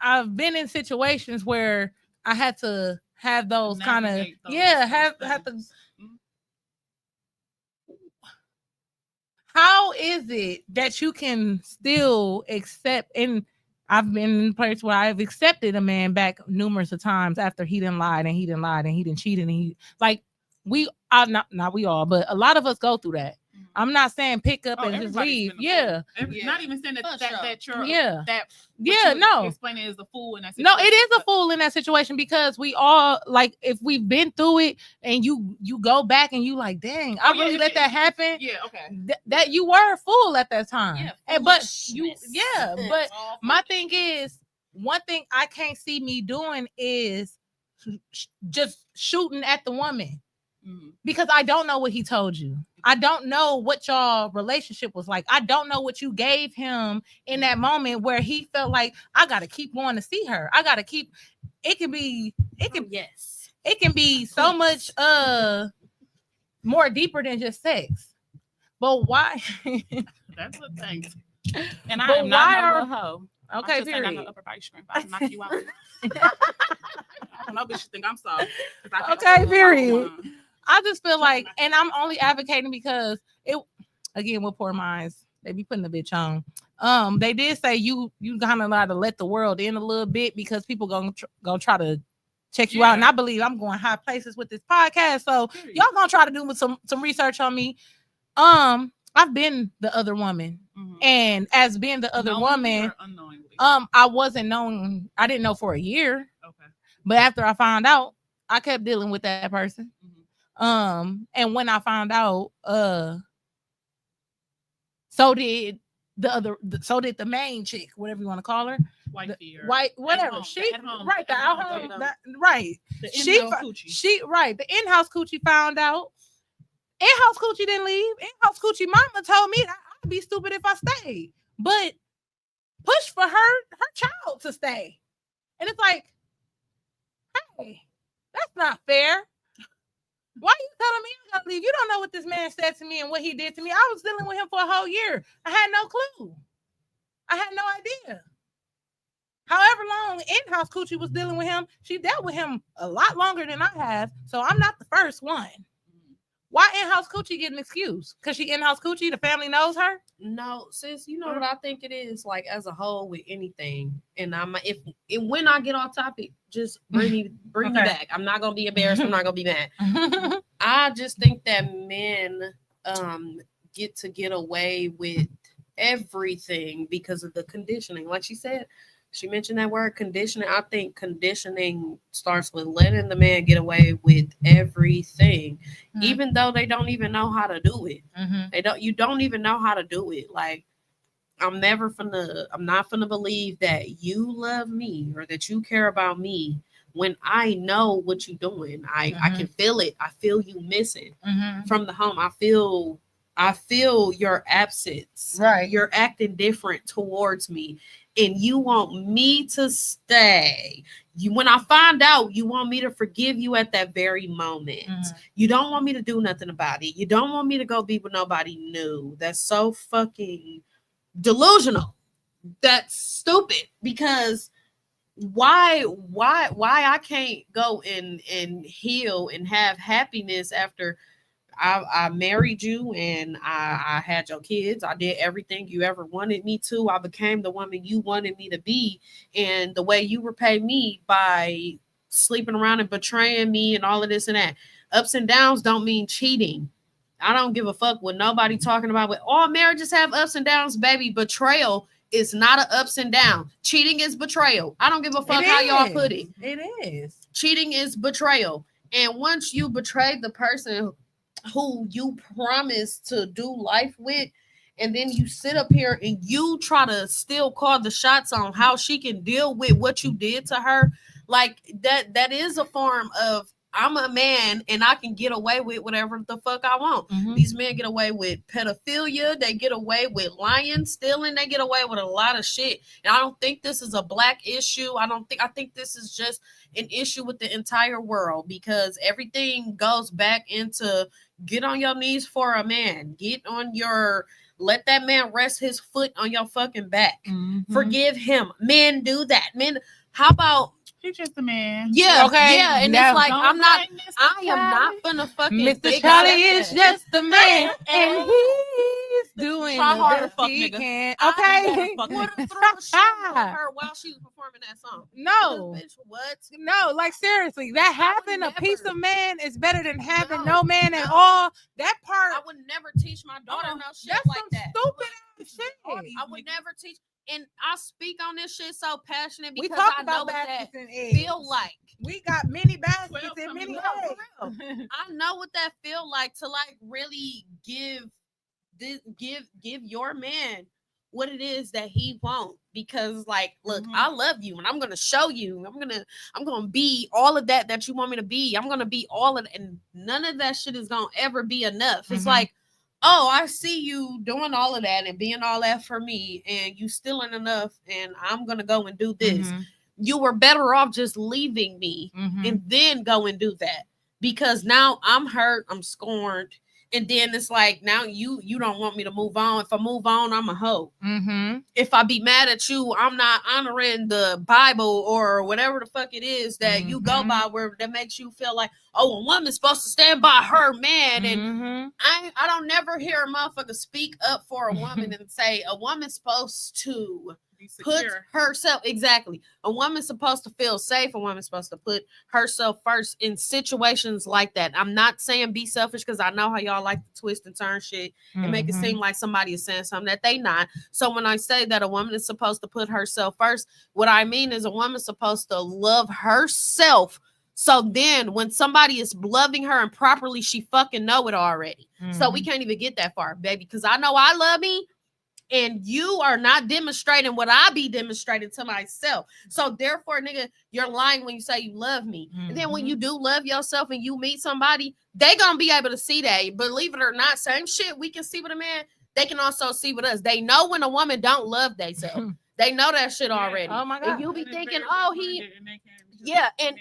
I've been in situations where I had to have those kind of have to. How is it that you can still accept? And I've been in a place where I've accepted a man back numerous of times after he didn't lie and he didn't lie and he didn't cheat, and he like we are not we all, but a lot of us go through that. I'm not saying pick up and just leave. Not even saying that you're no explaining is a fool in that situation. No, it is a fool in that situation, because we all, like, if we've been through it and you go back and you like, dang, I really let that happen. Yeah, okay. That you were a fool at that time. But my thing is, one thing I can't see me doing is just shooting at the woman. Because I don't know what he told you. I don't know what y'all relationship was like. I don't know what you gave him in that moment where he felt like, I gotta keep going to see her. I gotta keep. It can be so much more deeper than just sex. But why? That's the thing. And I am not a hoe. Okay, period. I got no upper body strength. I can knock you out. I don't know, bitch. Think I'm soft. Okay, period. I just feel like, and I'm only advocating because it, again, with poor minds, they be putting the bitch on. They did say you kind of allowed to let the world in a little bit, because people gonna try to check you out, and I believe I'm going high places with this podcast. So y'all gonna try to do some research on me. I've been the other woman, and as being the other woman, I wasn't known. I didn't know for a year. Okay, but after I found out, I kept dealing with that person. And when I found out, so did the main chick, whatever you want to call her, whatever. She right, the out-home, right. She the in-house coochie found out. In-house coochie didn't leave. In-house coochie mama told me that I to be stupid if I stayed, but push for her child to stay. And it's like, hey, that's not fair. Why are you telling me I gotta leave? You don't know what this man said to me and what he did to me. I was dealing with him for a whole year. I had no clue. I had no idea. However long in-house coochie was dealing with him, she dealt with him a lot longer than I have. So I'm not the first one. Why in-house coochie get an excuse? Because she in-house coochie, the family knows her? No, sis, you know what I think it is, like, as a whole with anything. And if when I get off topic, just bring me Okay. back. I'm not gonna be embarrassed. I'm not gonna be mad. I just think that men get away with everything because of the conditioning. Like she mentioned that word conditioning. I think conditioning starts with letting the man get away with everything, even though they don't even know how to do it. You don't even know how to do it. Like, I'm not finna believe that you love me or that you care about me when I know what you're doing. I can feel it. I feel you missing from the home. I feel your absence. Right. You're acting different towards me. And you want me to stay. When I find out, you want me to forgive you at that very moment. You don't want me to do nothing about it. You don't want me to go be with nobody new. That's so fucking delusional. That's stupid. Because why I can't go and heal and have happiness after I married you and I had your kids. I did everything you ever wanted me to. I became the woman you wanted me to be. And the way you repay me by sleeping around and betraying me and all of this and that. Ups and downs don't mean cheating. I don't give a fuck what nobody talking about. But all marriages have ups and downs, baby. Betrayal is not a ups and down. Cheating is betrayal. I don't give a fuck how y'all put it. It is. Cheating is betrayal. And once you betray the person who you promise to do life with, and then you sit up here and you try to still call the shots on how she can deal with what you did to her, like that is a form of, I'm a man and I can get away with whatever the fuck I want. These men get away with pedophilia, they get away with lying, stealing, they get away with a lot of shit. And I don't think this is a black issue. I think this is just an issue with the entire world, because everything goes back into get on your knees for a man. Let that man rest his foot on your fucking back. Forgive him. Men do that. Men, how about he's just a man. Yeah, okay. Yeah, and Now, it's like I am not Charlie. gonna fucking Mr. Charlie is just the man, and he's doing Try the harder, best fuck he nigga. can. I Okay. would have thrown a shit on her while she was performing that song. No. Bitch, what? No, like seriously, that having a piece never- of man is better than having No, no man at no. all. That part, I would never teach my daughter no shit that's like some that. stupid ass shit. I would never teach, and I speak on this shit so passionate We because talk I know about what that baskets and eggs. feel like. We got many baskets 12 and many coming No, eggs. for real. I know what that feel like to like really give your man what it is that he wants, because like, look, I love you and I'm gonna show you. I'm gonna be all of that you want me to be. I'm gonna be all of it, and none of that shit is gonna ever be enough. It's like, oh, I see you doing all of that and being all that for me, and you still ain't enough, and I'm gonna go and do this. You were better off just leaving me and then go and do that, because now I'm hurt, I'm scorned, and then it's like, now you don't want me to move on. If I move on, I'm a hoe. If I be mad at you, I'm not honoring the Bible or whatever the fuck it is that you go by, where that makes you feel like, oh, a woman's supposed to stand by her man. And I don't never hear a motherfucker speak up for a woman and say a woman's supposed to put herself, exactly. A woman's supposed to feel safe. A woman's supposed to put herself first in situations like that. I'm not saying be selfish, because I know how y'all like to twist and turn shit and make it seem like somebody is saying something that they not. So when I say that a woman is supposed to put herself first, what I mean is a woman's supposed to love herself. So then when somebody is loving her and properly, she fucking know it already. So we can't even get that far, baby, because I know I love me. And you are not demonstrating what I be demonstrating to myself. So therefore, nigga, you're lying when you say you love me. And then when you do love yourself and you meet somebody, they gonna be able to see that. Believe it or not, same shit we can see with a man. they can also see with us. They know when a woman don't love themselves. They know that shit already. Oh my God. And you be thinking, oh, and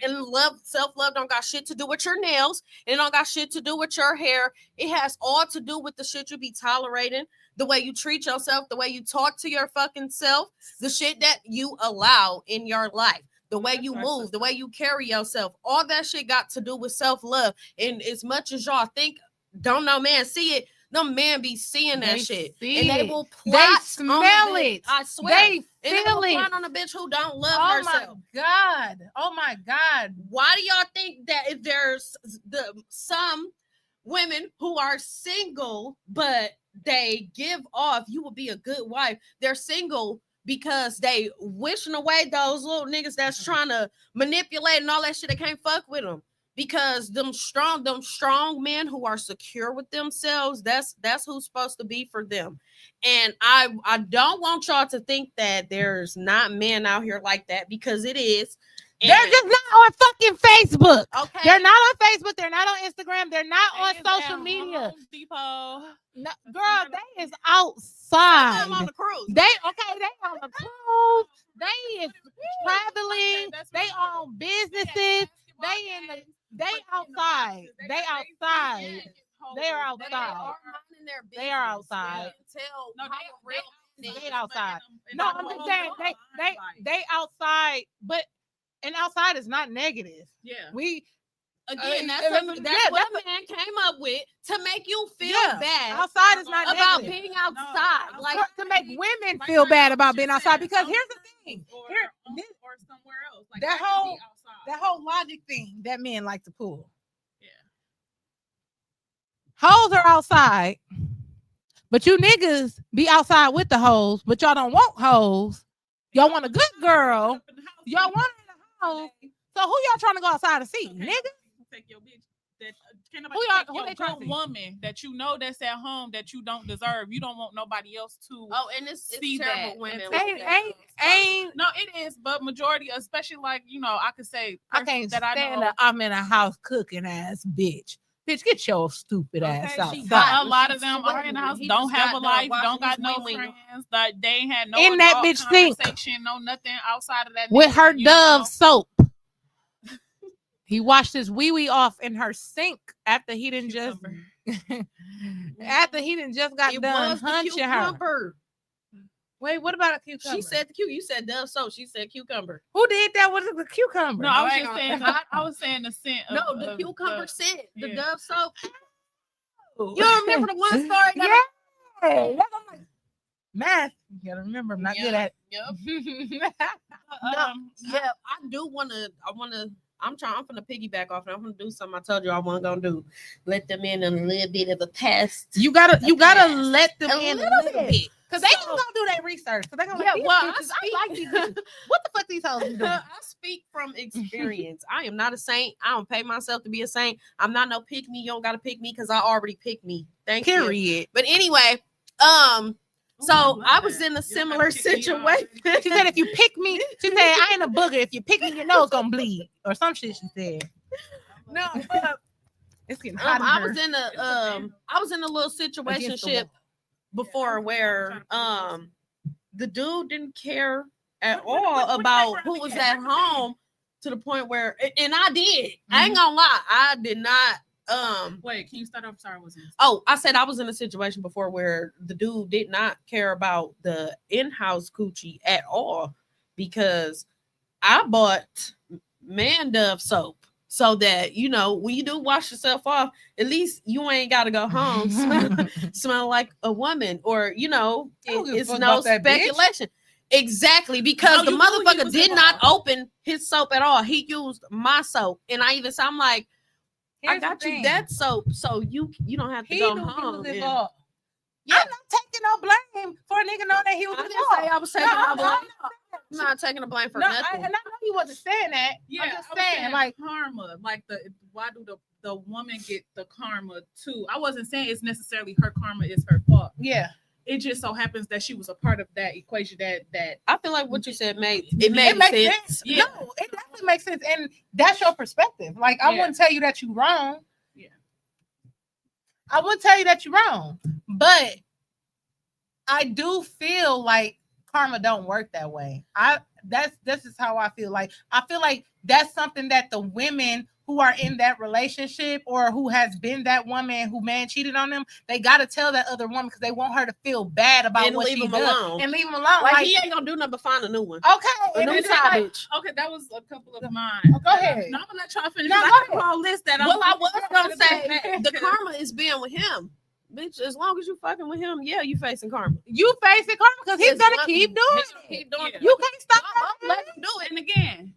self-love don't got shit to do with your nails. It don't got shit to do with your hair. It has all to do with the shit you be tolerating, the way you treat yourself, the way you talk to your fucking self, the shit that you allow in your life, the way you move, the way you carry yourself. All that shit got to do with self-love. And as much as y'all think, don't know man see it, them men be seeing that shit. And they will plot. They smell it. I swear. They and feel they will it. plot on a bitch who don't love Oh herself. my God. Oh my God. Why do y'all think that if there's some women who are single, but they give off, you will be a good wife? They're single because they wishing away those little niggas that's trying to manipulate and all that shit. They can't fuck with them. Because them strong men who are secure with themselves, that's who's supposed to be for them. And I don't want y'all to think that there's not men out here like that, because it is. And they're just not on fucking Facebook. Okay. They're not on Facebook. They're not on Instagram. They're not on social media. Home Depot. No, girl, they is outside. I'm on the cruise. They on the cruise. They is traveling. They own businesses. They outside. They outside. They are outside. They are outside. They outside. No, I'm just saying they outside, but and outside is not negative. Yeah. Again, that's what a man came up with to make you feel bad. Outside is not about negative. being outside, No, like to make women feel bad about being outside. Because here's the thing: or somewhere else. Like that whole logic thing that men like to pull. Yeah, hoes are outside, but you niggas be outside with the hoes, but y'all don't want hoes. Y'all want a good girl. Y'all want her in the house. So who y'all trying to go outside to see, nigga? Take your bitch. Who they trying to woman that you know that's at home that you don't deserve. You don't want nobody else to. Oh, and it's see terrible that. Women Ain't. No, it is, but majority, especially like I could say I can't that stand I know. I'm in a house cooking ass bitch. Bitch, get your stupid ass out. A lot of them are in the house, don't have a life, don't got no friends. That they ain't had no in that bitch conversation, no nothing outside of that. With her Dove soap. He washed his wee off in her sink after he didn't just got done hunching her. Wait, what about a cucumber? She said you said Dove soap. She said cucumber. Who did that? What is the cucumber? No, I was just saying. I was saying the scent. No, the cucumber scent. The Dove soap. You don't remember the one story? Yeah. Math. You gotta remember, I'm not good at. Yep. I do want to. I'm gonna piggyback off, and I'm gonna do something I told you I wasn't gonna do. Let them in a little bit of a past. You gotta let them in a little bit. Cause they gonna do their research. Cause they gonna I like these bitches. What the fuck these hoes doing? I speak from experience. I am not a saint. I don't pay myself to be a saint. I'm not no pick me. You don't gotta pick me because I already picked me. Thank you. But anyway, so I was in a similar situation. She said, if you pick me, she said, I ain't a booger. If you pick me, your nose gonna bleed. Or some shit she said. No, it's getting hot. I was in a little situationship before where the dude didn't care at all about who was at home, to the point where, and I did. I ain't gonna lie, I did not. Wait, can you start off? Sorry, I said I was in a situation before where the dude did not care about the in-house coochie at all, because I bought man Dove soap so that when you do wash yourself off, at least you ain't got to go home smell like a woman, or it's no speculation. Exactly, because the motherfucker did not open his soap at all. He used my soap, and I'm like, I got you that soap, so you don't have to go home. Yeah. I'm not taking no blame for a nigga knowing that he was. I was taking no blame. I'm not taking the blame for nothing. And I know you wasn't saying that. Yeah, I'm just saying like karma. Like why do the woman get the karma too? I wasn't saying it's necessarily her karma is her fault. Yeah. It just so happens that she was a part of that equation. That I feel like what you said made sense. Yeah. No, it definitely makes sense, and that's your perspective. Like I wouldn't tell you that you're wrong. Yeah, I wouldn't tell you that you're wrong, but I do feel like karma don't work that way. This is how I feel. Like I feel like that's something that the women who are in that relationship or who has been that woman who man cheated on them, they got to tell that other woman because they want her to feel bad about And what leave she him does alone. and leave him alone. Like he ain't gonna do nothing but find a new one. Okay, A new it's side like, bitch. Okay, that was a couple of mine. Go ahead. No, I'm gonna let y'all finish. No, 'Cause go I have a ahead. whole list that Well, I I'm was gonna say the because- karma is being with him. Bitch, as long as you fucking with him, yeah, you facing karma. you facing karma because he's As gonna long- keep doing he's it. gonna keep doing it. You can't stop Y'all that. both let him do it. And again,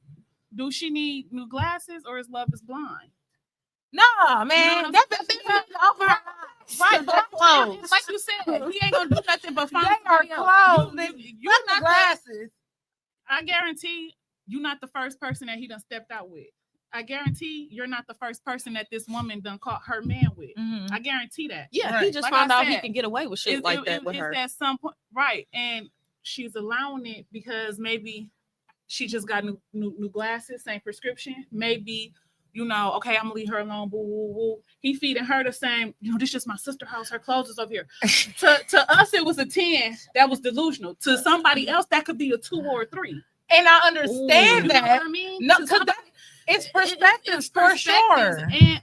do she need new glasses or is love is blind? Nah, man, You know that That bitch bitch been off her eyes. Right, They're closed. like you said, he ain't gonna do nothing but find they are somebody else. closed. You're Fuck the not the, glasses. I guarantee you're not the first person that he done stepped out with. I guarantee you're not the first person that this woman done caught her man with. Mhm. I guarantee that. Yeah, Right. he just Like found I out he said, can get away with shit like that with it's her. at some point, right? And she's allowing it because maybe she just got new glasses, same prescription. Maybe okay, I'm gonna leave her alone. Boo, woo, woo. He feeding her the same. This just my sister house. Her clothes is over here. to us, it was a 10. That was delusional. To somebody else, that could be a 2 or a 3. And I understand You know that. what I mean? No, To because somebody- it's perspectives it's for perspectives. sure. And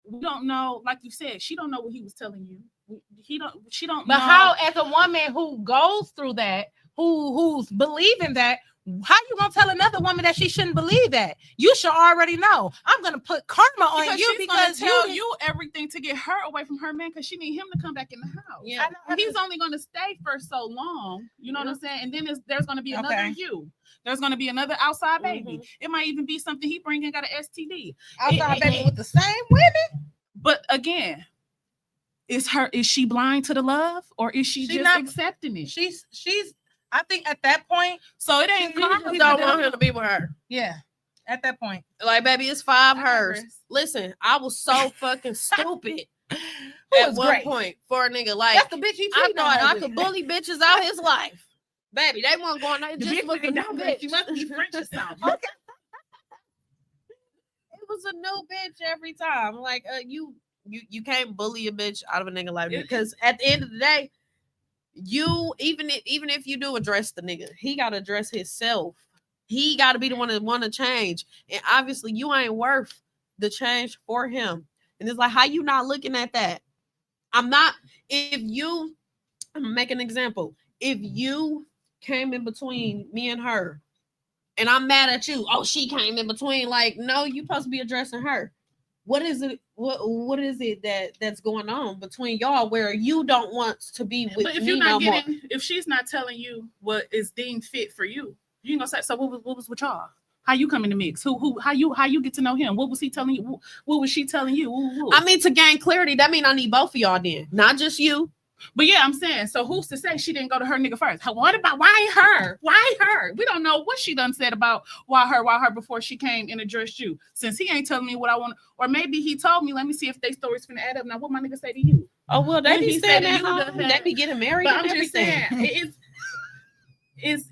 we don't know. Like you said, she don't know what he was telling you. She don't. But know. how, as a woman who goes through that, who's believing that, how you gonna tell another woman that she shouldn't believe that? You should already know. I'm gonna put karma on Because you she's because gonna tell you. you everything to get her away from her man because she need him to come back in the house. Yeah. And he's only going to stay for so long. You know what I'm saying? And then there's going to be another Okay. you. There's going to be another outside baby. Mhm. It might even be something he bring in got an STD. Outside baby with the same women. But again, is she blind to the love or is she just not accepting it? She's. I think at that point, So it ain't He karma. just don't want him to be with her. yeah. At that point, Like, baby, it's 5 I hers. digress. Listen, I was so fucking stupid Who at is one great? point for a nigga. Like, That's the bitch he I cheated thought on her I with. could bully bitches out his life. Baby, they weren't going. It The just bitch was a ain't new down there. bitch. She must be French or something. It was a new bitch every time. Like, you can't bully a bitch out of a nigga like me because at the end of the day, you even if you do address the nigga, he got to address himself. He got to be the one that want to change, and obviously you ain't worth the change for him. And it's like, how you not looking at that? I'm not. If you, I'm gonna make an example. If you came in between me and her, and I'm mad at you, oh, she came in between. Like, no, you supposed to be addressing her. What is it? What is it that's going on between y'all where you don't want to be with But if me you're not no more? if she's not telling you what is deemed fit for you, you ain't gonna say. So what was with y'all? How you come in the mix? How you get to know him? What was he telling you? What was she telling you? I mean, to gain clarity, that mean I need both of y'all then, not just you. But yeah, I'm saying. So who's to say she didn't go to her nigga first? What about why her? Why her? We don't know what she done said about why her before she came and addressed you. Since he ain't telling me what I want, or maybe he told me. Let me see if they stories finna add up. Now, what my nigga say to you? Oh well, they When be he staying said at that you home. done They had- be getting married But and I'm just everything. saying, it's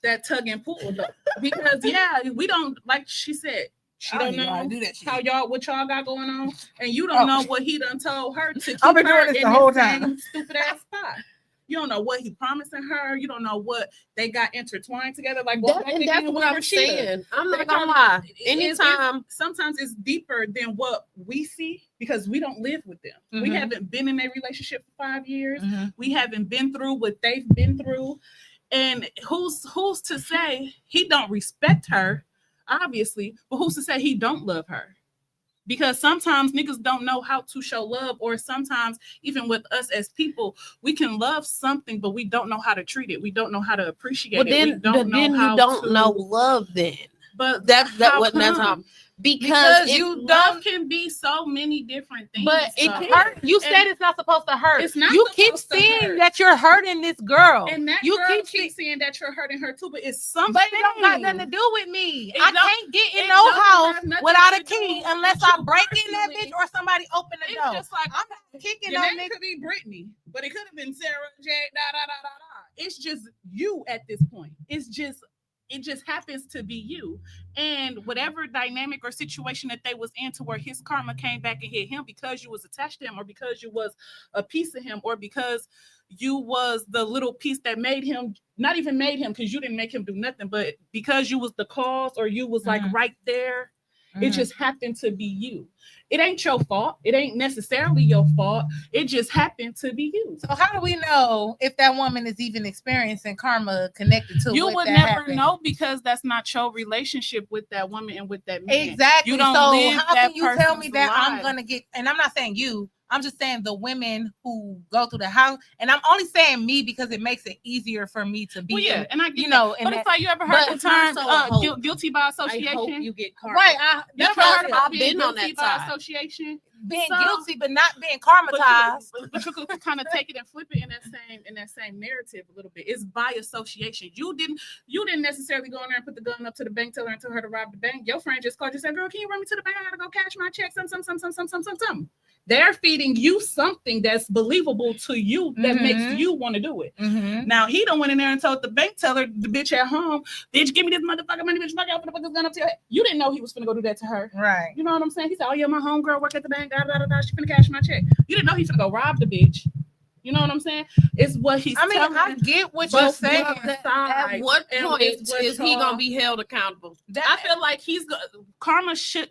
that tug and pull though. Because yeah, we don't like she said. She don't know do that how what y'all got going on, and you don't know what he done told her to keep I've been her doing this in the whole same time. stupid ass spot. You don't know what he promising her. You don't know what they got intertwined together. Like And that's what I'm saying. I'm not They gonna probably- lie. It's- Anytime, sometimes it's deeper than what we see because we don't live with them. We Mhm. haven't been in a relationship for 5 years. Mhm. We haven't been through what they've been through. And who's to say he don't respect her, obviously, but who's to say he don't love her? Because sometimes niggas don't know how to show love, or sometimes even with us as people, we can love something, but we don't know how to treat it. We don't know how to appreciate well, it. then, We don't know then how you don't to, know love. Then But that's how what that's come? how because if you Love don't. can be so many different things. But it though. hurt. You And said it's not supposed to hurt. it's not You keep supposed to seeing hurt. that you're hurting this girl. And that you girl keep seeing that you're hurting her too, but it's something. But it don't got nothing to do with me. It I don't- can't get in it no doesn't house have nothing without a to key do unless with I you break in that personally. bitch or somebody open the It's door. just like I'm not kicking your no name nigga. could be Brittany, but it could have been Sarah J. Da da da da da. It's just you at this point. It's just it just happens to be you. And whatever dynamic or situation that they was in to where his karma came back and hit him because you was attached to him, or because you was a piece of him, or because you was the little piece that made him, not even made him because you didn't make him do nothing, but because you was the cause, or you was like right there, it just happened to be you. It ain't your fault. It ain't necessarily your fault. It just happened to be you. So how do we know if that woman is even experiencing karma connected to You what would that never happened? know, because that's not your relationship with that woman and with that man. Exactly. You don't so live how that can you tell me person's that I'm life. gonna get? And I'm not saying you. I'm just saying the women who go through the house, and I'm only saying me because it makes it easier for me to be. Well, yeah, and I get you know, that. But it's like, you ever heard the But more term so I hope. guilty by I association? hope you get karma. right. You ever Because heard about I've being been on guilty that by side. association? being So- guilty, but not being But karmatized. you could kind of take it and flip it in that same narrative a little bit. It's by association. You didn't necessarily go in there and put the gun up to the bank teller and tell her to rob the bank. Your friend just called you and said, "Girl, can you run me to the bank? I gotta go cash my check." Some. They're feeding you something that's believable to you that makes you want to do it. Now he done went in there and told the bank teller, the bitch at home, "Bitch, give me this motherfucking money, bitch. Fuck out, put this gun up to your head." You didn't know he was finna go do that to her. Right. You know what I'm saying? He said, "Oh yeah, my homegirl work at the bank. She finna cash my check." You didn't know he finna go rob the bitch. You know what I'm saying? It's what he's I mean, telling. I get what But you're saying. At what and point it's what is he y'all- gonna be held accountable? I feel like karma should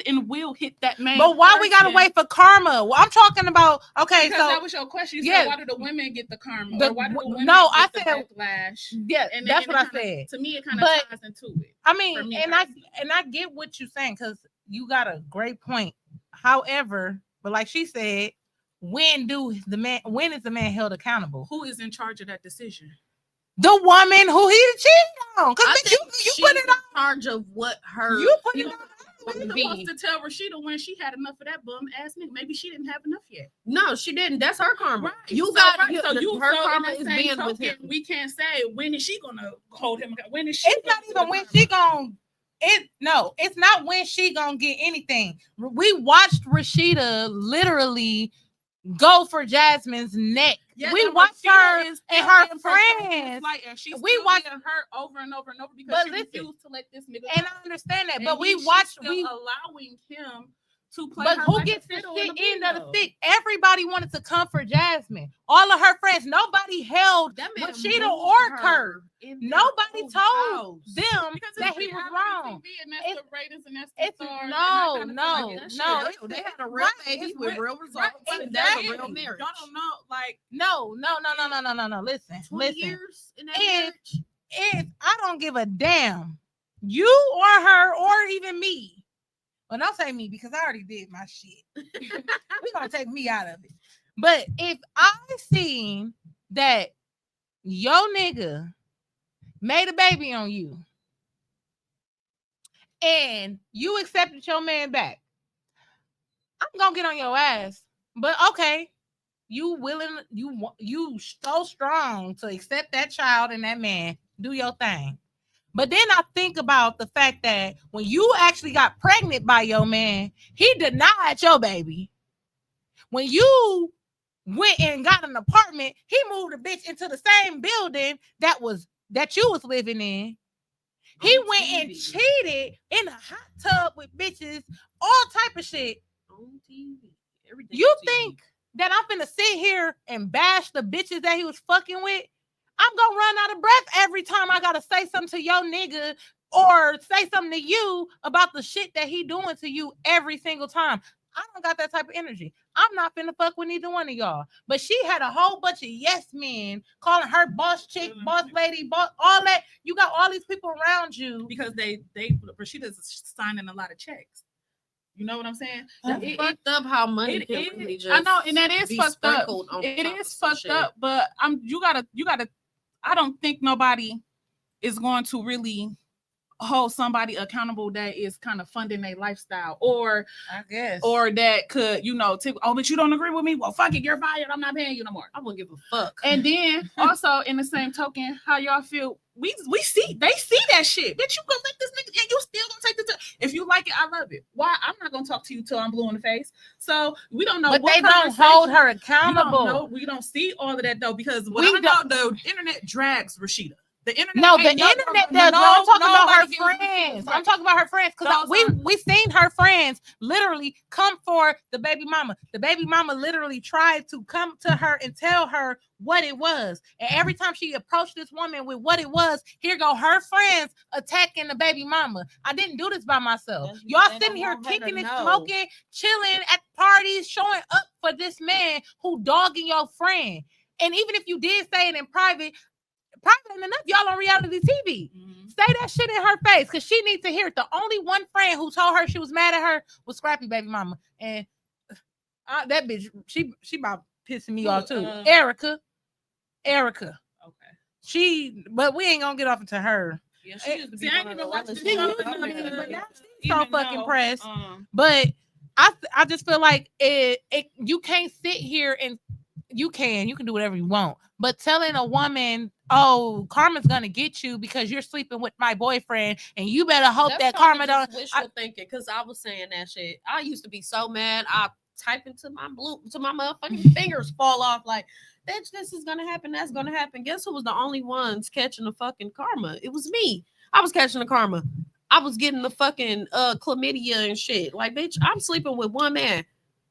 and will hit that man. But why we gotta wait for karma? Well, I'm talking about Because so that was your question. You yeah. said, why do the women get the karma? The- Or why do the women no, get I the said- backlash? yeah, And that's and what it I kinda- said. To me, it kind But- of ties into it. I For mean, me and personally. I get what you're saying because you got a great point. However, but like she said, when is the man held accountable? Who is in charge of that decision? The woman who he cheated on. I Because think you she's put it in charge of what her. You put it You on. We're to supposed be. to tell Rashida when she had enough of that bum ass nigga. Maybe she didn't have enough yet. No, she didn't. That's her karma. Right. You So, got right. So you her so karma in the is same being with token, him. we can't say when is she gonna hold him. When is she? It's not even when she gonna it's not when she gonna get anything. We watched Rashida literally go for Jasmine's neck. Yeah, we and watched Rashida her is and still her being portrayed friends. as like, and she's We still watched- being hurt over and over and over because But she listen, refused to let this nigga and go. I understand that, And but she's still allowing him to play. But her who like gets a the fiddle shit in the end of the window. stick? Everybody wanted to come for Jasmine. All of her friends. Nobody held That man Rashida moved or Kurt. her in their Nobody own told house. them Because that it's he was reality wrong. TV and that's It's- the ratings and that's the It's stars. and no. I kinda feel like That no. shit real. They had a real Right, baby it's with real- real results. Right, And that's a real exactly. marriage. Y'all don't know, like No. Listen. 20 Listen. years in that If- marriage. If I don't give a damn, you or her or even me. Well, don't say me because I already did my shit. We're gonna take me out of it. But if I seen that your nigga made a baby on you and you accepted your man back, I'm gonna get on your ass. But okay, you willing, you so strong to accept that child and that man, do your thing. But then I think about the fact that when you actually got pregnant by your man, he denied your baby. When you went and got an apartment, he moved a bitch into the same building that you was living in. He went and cheated in a hot tub with bitches, all type of shit. On TV. Everything You on TV. think that I'm finna sit here and bash the bitches that he was fucking with? I'm gonna run out of breath every time I gotta say something to your nigga or say something to you about the shit that he doing to you every single time. I don't got that type of energy. I'm not finna fuck with neither one of y'all. But she had a whole bunch of yes men calling her boss chick, boss lady, boss, all that. You got all these people around you. because Rashida's signing a lot of checks. You know what I'm saying? That's It- fucked up how money it- can it- really just I know, and that is be fucked up. sprinkled on It top is of some fucked shit. up, but you gotta. I don't think nobody is going to really hold somebody accountable that is kind of funding their lifestyle, or I guess. or that could, but you don't agree with me. Well, fuck it, you're fired. I'm not paying you no more. I won't give a fuck. And then also in the same token, how y'all feel? They see that shit. Bitch, you gonna let this nigga, and you still gonna take the time. If you like it, I love it. Why? I'm not gonna talk to you till I'm blue in the face. So we don't know. But what they don't hold her accountable. We don't see all of that though, because We I know the internet drags Rashida. The internet. No, the ain't nothing- internet does. No, I'm talking about her nobody gives a- friends. Right. I'm talking about her friends because Those are- we seen her friends literally come for the baby mama. The baby mama literally tried to come to her and tell her what it was. And every time she approached this woman with what it was, here go her friends attacking the baby mama. I didn't do this by myself. That's- Y'all they sitting don't here want her to kicking and know. smoking, chilling at parties, showing up for this man who dogging your friend. And even if you did say it in private enough, y'all on reality TV. Mhm. Say that shit in her face because she needs to hear it. The only one friend who told her she was mad at her was Scrappy baby mama. And that bitch, she about pissing me off too. Erica. Okay. But we ain't gonna get off into her. Yeah, she used to be See, I one ain't of the even watched realest the show, ones but out now- there. But now she's so Even fucking though, pressed. But I just feel like you can't sit here and you can do whatever you want. But telling a woman, oh, karma's gonna get you because you're sleeping with my boyfriend, and you better hope That's that karma kinda don't. just wishful thinking, because I was saying that shit. I used to be so mad. I type into my motherfucking fingers fall off like, bitch, this is gonna happen. That's gonna happen. Guess who was the only ones catching the fucking karma? It was me. I was catching the karma. I was getting the fucking chlamydia and shit. Like, bitch, I'm sleeping with one man.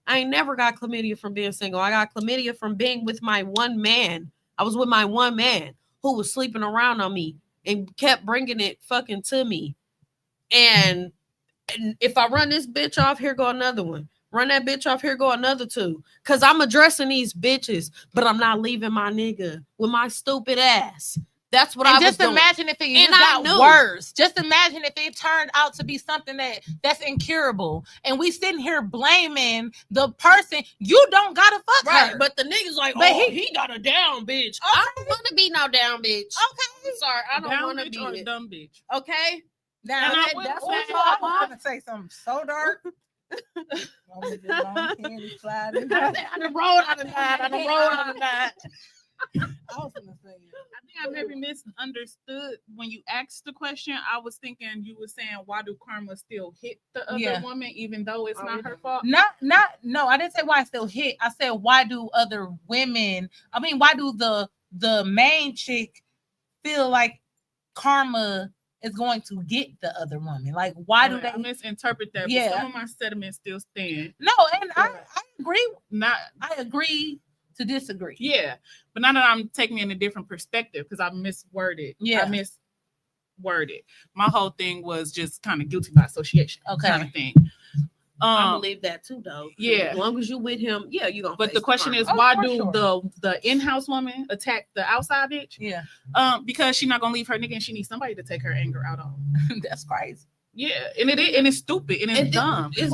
I ain't never got chlamydia from being single. I got chlamydia from being with my one man. I was with my one man who was sleeping around on me and kept bringing it fucking to me. And if I run this bitch off, here go another one. Run that bitch off, here go another two. Cause I'm addressing these bitches, but I'm not leaving my nigga with my stupid ass. That's what I And was just doing. imagine if it And just I got knew. worse. Just imagine if it turned out to be something that's incurable, and we sitting here blaming the person. You don't gotta fuck Right, her. but the nigga's like, But he got a down bitch. I don't want to be no down bitch. Okay. I'm sorry, I don't Down want to bitch be or it. dumb bitch. Okay, Now, And I that- will that's say- what I was gonna say something so dark. I'm gonna just go ahead and slide in. I done rolled out of that. I done rolled out of that. I was gonna say it. I think I maybe misunderstood when you asked the question. I was thinking you were saying, why do karma still hit the other Yeah. woman even though it's Oh, not yeah. her fault? No, I didn't say why I still hit. I said why do other women, why do the main chick feel like karma is going to get the other woman? Like, why do Right, I they? misinterpret that? Yeah. But some of my sentiments still stand. No, and I agree. Not I agree to disagree. Yeah, but now that I'm taking it in a different perspective because I misworded. Yeah. I misworded. My whole thing was just kind of guilty by association Okay. kind of thing. I believe that too, though. Yeah. As long as you with him, yeah, you gonna. But the question is, Oh, why for do sure. the in-house woman attack the outside bitch? Yeah, Because she's not gonna leave her nigga and she needs somebody to take her anger out on. that's crazy. Yeah, and it's stupid and it's dumb. It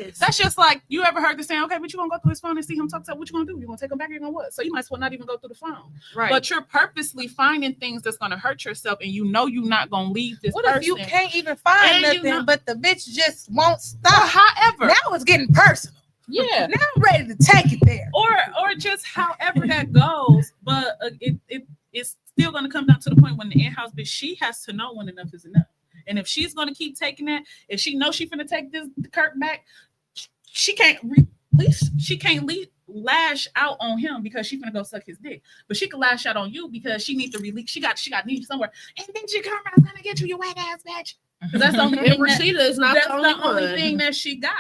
is. That's just like, you ever heard the saying, okay, but you gonna go through his phone and see him talk to her, what you gonna do? You gonna take him back or you gonna what? So you might as well not even go through the phone. Right. But you're purposely finding things that's gonna hurt yourself and you know you're not gonna leave this What person. if you can't even find And you nothing, know- but the bitch just won't stop? However, Now it's getting personal. yeah. Now I'm ready to take it there. Or just however that goes, but it's still gonna come down to the point when the in-house bitch, she has to know when enough is enough. And if she's gonna keep taking that, if she knows she's gonna take this Kirk back, she can't lash out on him because she's gonna go suck his dick. But she can lash out on you because she needs to release. She got need somewhere. And then she karma's gonna get you, wet ass bitch. Because that's the only And thing Rashida is not that's the only the only one. thing that she got.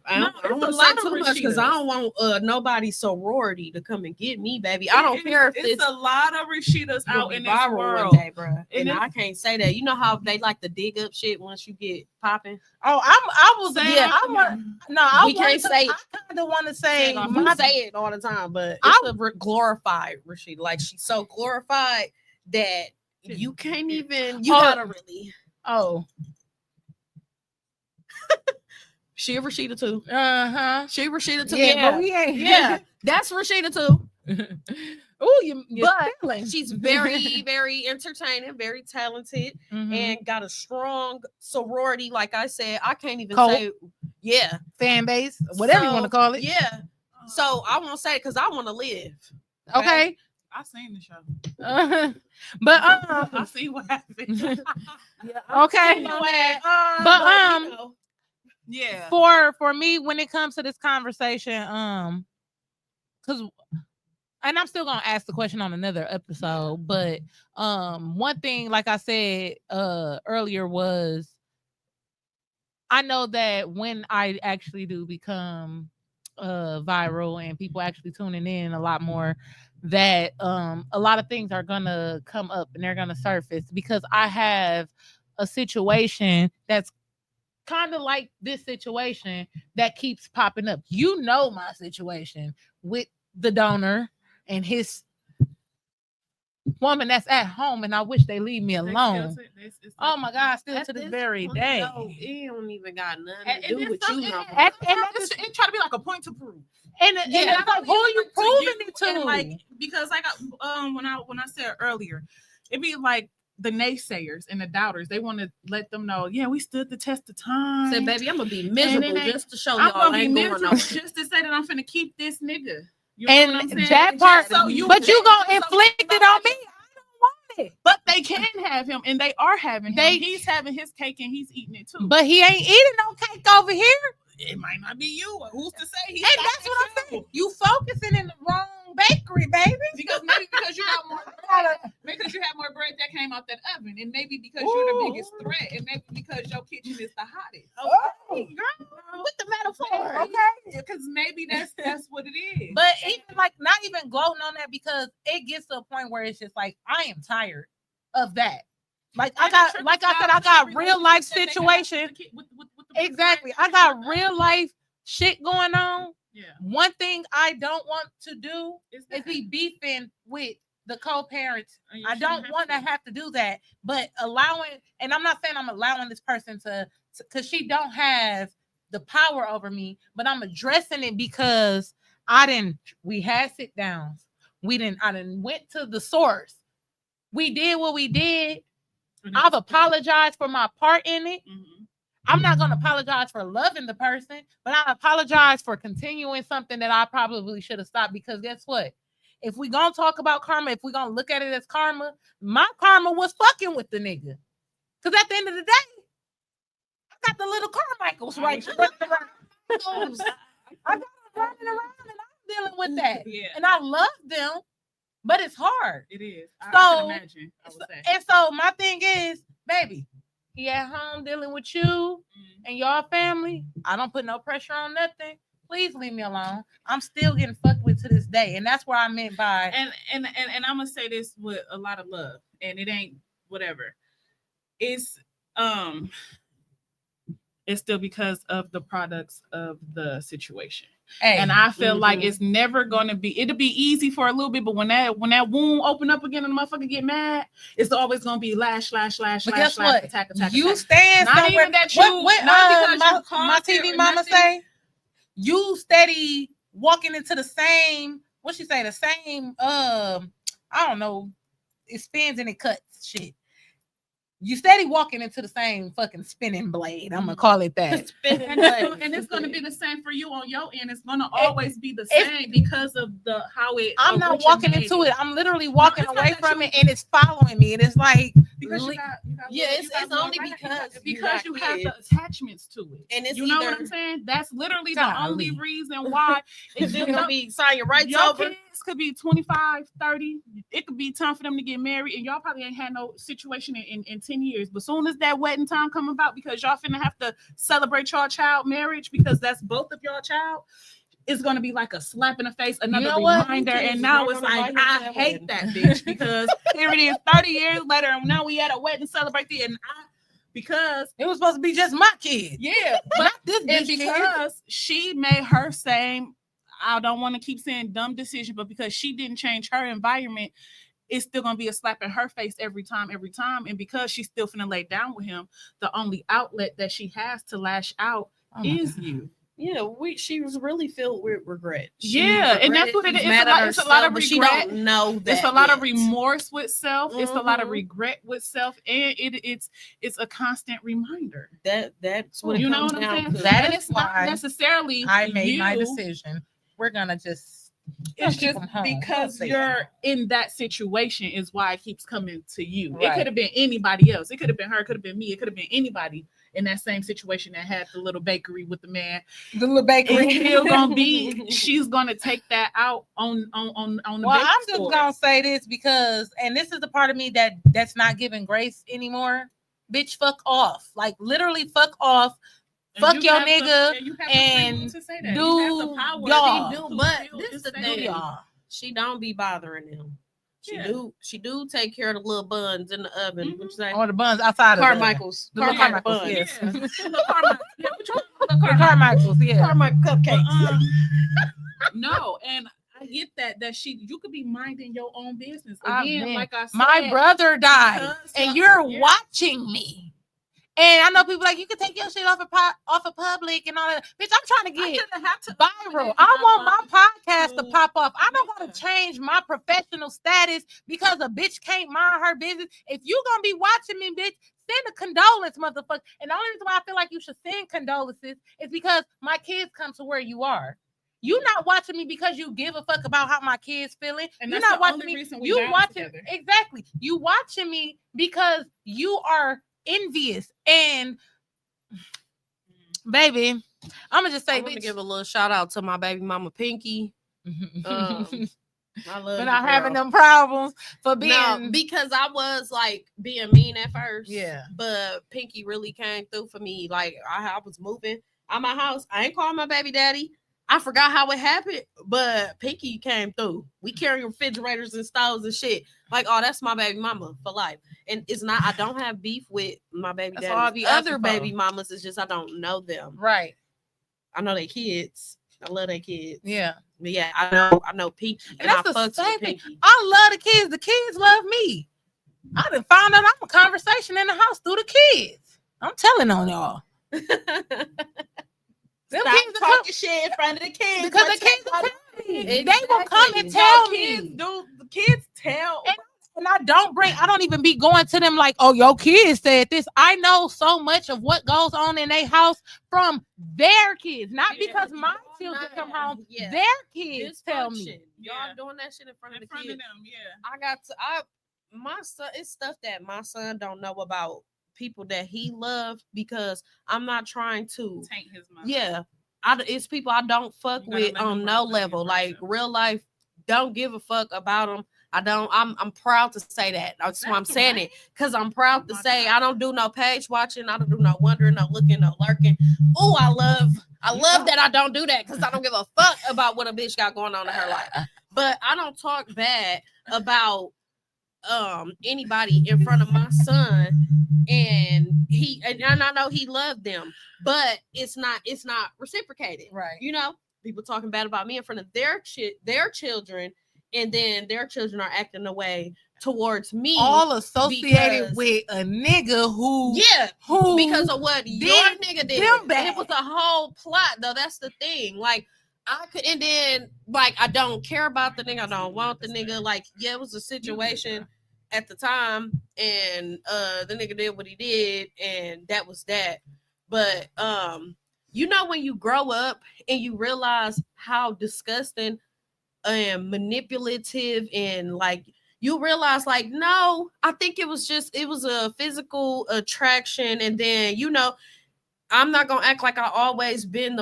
I don't No, want to it's a say lot of too much because I Rashidas. don't want nobody's sorority to come and get me, baby. I don't care if it's a lot of Rashidas gonna out be in this viral world. one day, bro. And And it's- I can't say that. You know how they like to dig up shit once you get popping. Oh, I was Say yeah. it. I want no. I We can't say it. I kind of want to say We my say it all the time, but I- it's a glorified Rashida. Like, she's so glorified that you can't even. You Oh. gotta really. oh She a Rashida too. She Rashida too. yeah, but we ain't yeah. That's Rashida too. Oh, you're But feeling. she's very, very entertaining, very talented, Mhm. and got a strong sorority. Like I said, I can't even Cult. say, yeah, fan base, whatever you want to call it. Yeah. So I won't say it because I want to live. Okay. I seen the show. But I see what happened. okay. But you know, Yeah. for me, when it comes to this conversation, because and I'm still gonna ask the question on another episode, but one thing, like I said earlier, was I know that when I actually do become viral and people actually tuning in a lot more, that a lot of things are gonna come up and they're gonna surface because I have a situation that's kind of like this situation that keeps popping up. You know my situation with the donor and his woman that's at home, and I wish they leave me alone. Oh my God, still to this very day. No, it don't even got nothing And, to and do then with some, you no more. it try to be like a point to prove. And Yeah, it's like, who are you proving it to? And like, because I got when I said earlier, it'd be like the naysayers and the doubters. They want to let them know, yeah, we stood the test of time. Said, baby, I'm gonna be miserable just to show I'm y'all gonna I be ain't going miserable nowhere. just to say that I'm finna keep this nigga. You know And what I'm saying? that part, So but you gonna inflict it on me. I don't want it. But they can have him, and they are having him. He's having his cake and he's eating it too. But he ain't eating no cake over here. It might not be you. Who's to say? And that's what I'm saying. You focusing in the wrong bakery, baby. Because maybe because you got more bread, because you have more bread that came out that oven, and maybe because you're the biggest threat, and maybe because your kitchen is the hottest. Okay, girl, with the metaphor. Okay, because maybe that's what it is. But even like not even gloating on that because it gets to a point where it's just like I am tired of that. Like I got, like I said, I got real life situation. Exactly, I got real life shit going on. Yeah. One thing I don't want to do is be beefing with the co-parents. I don't want to have to do that, but allowing, and I'm not saying I'm allowing this person to, because she don't have the power over me, but I'm addressing it because we had sit downs. I didn't went to the source. We did what we did. I've apologized for my part in it. Mm-hmm. I'm not going to apologize for loving the person, but I apologize for continuing something that I probably should have stopped because guess what? If we going to talk about karma, if we going to look at it as karma, my karma was fucking with the nigga. Because at the end of the day, I got the little Carmichaels right here. I got them running around and I'm dealing with that. Yeah. And I love them, but it's hard. It is. I can imagine. I would say. And so my thing is, baby, he at home dealing with you and your family. I don't put no pressure on nothing. Please leave me alone. I'm still getting fucked with to this day, and that's where I meant by. And I'm gonna say this with a lot of love, and it ain't whatever. It's still because of the products of the situation. Hey, and I feel like it's never gonna be. It'll be easy for a little bit, but when that wound open up again and the motherfucker get mad, it's always gonna be lash, attack. You stand not somewhere. Even that you. What my TV mama say? You steady walking into the same. What she say? The same. I don't know. It spins and it cuts shit. You steady walking into the same fucking spinning blade. I'm gonna call it that. And it's gonna be the same for you on your end. It's gonna always be the same because of how it. I'm not walking into it. I'm literally walking away from it, and it's following me. And it's like because it's only because you have the attachments to it. And it's you know what I'm saying? That's literally the only reason why it's gonna be sign your rights over. Kids could be 25, 30. It could be time for them to get married, and y'all probably ain't had no situation in 10 years. But soon as that wedding time come about, because y'all finna have to celebrate y'all child marriage, because that's both of y'all child, it's gonna be like a slap in the face, another reminder. And now it's like, I hate that bitch because here it is 30 years later, and now we at a wedding celebrating, and because it was supposed to be just my kid. Yeah, but not this bitch, and because she made her same, I don't want to keep saying dumb decision, but because she didn't change her environment, it's still gonna be a slap in her face every time. And because she's still finna lay down with him, the only outlet that she has to lash out is you. Yeah, she was really filled with regret. And that's what it is. It's a lot of regret. She don't know that. It's a lot of remorse with self. It's a lot of regret with self, and it's a constant reminder. That's what you know what I'm saying. That is why not necessarily I made my decision. We're gonna just It's keep just 'em home. Don't because say you're that. in that situation is why it keeps coming to you. It Right. could have been anybody else. It could have been her. It could have been me. It could have been anybody in that same situation that had the little bakery with the man. The little bakery. It's still gonna be. She's gonna take that out on the Well, bakery I'm just store. gonna say this because, and this is the part of me that's not giving grace anymore. Bitch, fuck off. Like literally, fuck off. And Fuck you your have the- nigga and you have the and freedom to say that. You have the do power y'all. She do, to but feel this and the say Do thing. it. y'all. She don't be bothering them. Yeah. She do take care of the little buns in the oven. Mhm. What you say? Or the buns outside of Carmichael's. The little Carmichael Carmichael's, buns. yes. Yeah. Little Carmichael. Yeah, what you call the little Carmichael? Carmichaels, yeah. Carmichael But, cupcakes. no, and I get that you could be minding your own business. I've Again, been- like I said, My brother died, because and y'all- you're yeah. watching me. And I know people like you can take your shit off of public and all that. Bitch, I'm trying to I get shouldn't have to viral. I want my podcast to to- pop off. I don't want Yeah. to change my professional status because a bitch can't mind her business. If you gonna be watching me, bitch, send a condolence, motherfucker. And the only reason why I feel like you should send condolences is because my kids come to where you are. You not watching me because you give a fuck about how my kids feeling. And You're that's not the watching only me. reason we You bound watching together. exactly. You watching me because you are envious and baby. I'm gonna just say, I want to bitch. give a little shout out to my baby mama Pinky. I love for you, not having girl. them problems for being No, because I was like being mean at first. Yeah. But Pinky really came through for me. Like I was moving out my house. I ain't calling my baby daddy. I forgot how it happened, but Pinky came through. We carry refrigerators and stoves and shit. Like, oh, that's my baby mama for life. And it's not. I don't have beef with my baby That's all I daddy. be Other asking for. baby mamas is just I don't know them. right. I know they kids. I love their kids. Yeah. But yeah, I know Pinky, And and I that's the fucks same with thing. Pinky. I love the kids. The kids love me. I done found out I'm a conversation in the house through the kids. I'm telling on y'all. Them Stop kids are talking shit in front of the kids. because the kids are telling me. They will come and tell kids me. do. The kids tell. And I don't even be going to them like, oh, your kids said this. I know so much of what goes on in their house from their kids, not Yeah, because my y'all children not- come home. yeah. Their kids tell me. Dysfunction. Y'all Yeah. doing that shit in front of in the front of kids. them, yeah. I got to. My son. It's stuff that my son don't know about people that he loved because I'm not trying to. Taint his mouth. Yeah, it's people I don't fuck You gotta with let him on grow no up and level. embrace Like it. real life, don't give a fuck about them. I don't. I'm proud to say that. That's why I'm That's saying right. it because I'm proud to Oh my say God. I don't do no page watching. I don't do no wondering, no looking, no lurking. Oh, I love that I don't do that because I don't give a fuck about what a bitch got going on in her life. But I don't talk bad about anybody in front of my son, and I know he loved them, but it's not reciprocated. Right. You know, people talking bad about me in front of their children, and then their children are acting away towards me. All associated because- with a nigga who who because of what your did nigga did. them And bad. it was a whole plot though. That's the thing. Like I could, and then like I don't care about the nigga. I don't want the nigga. Like yeah, it was a situation at the time, and the nigga did what he did, and that was that. But you know when you grow up and you realize how disgusting and manipulative and like you realize like no, I think it was a physical attraction, and then you know I'm not gonna act like I always been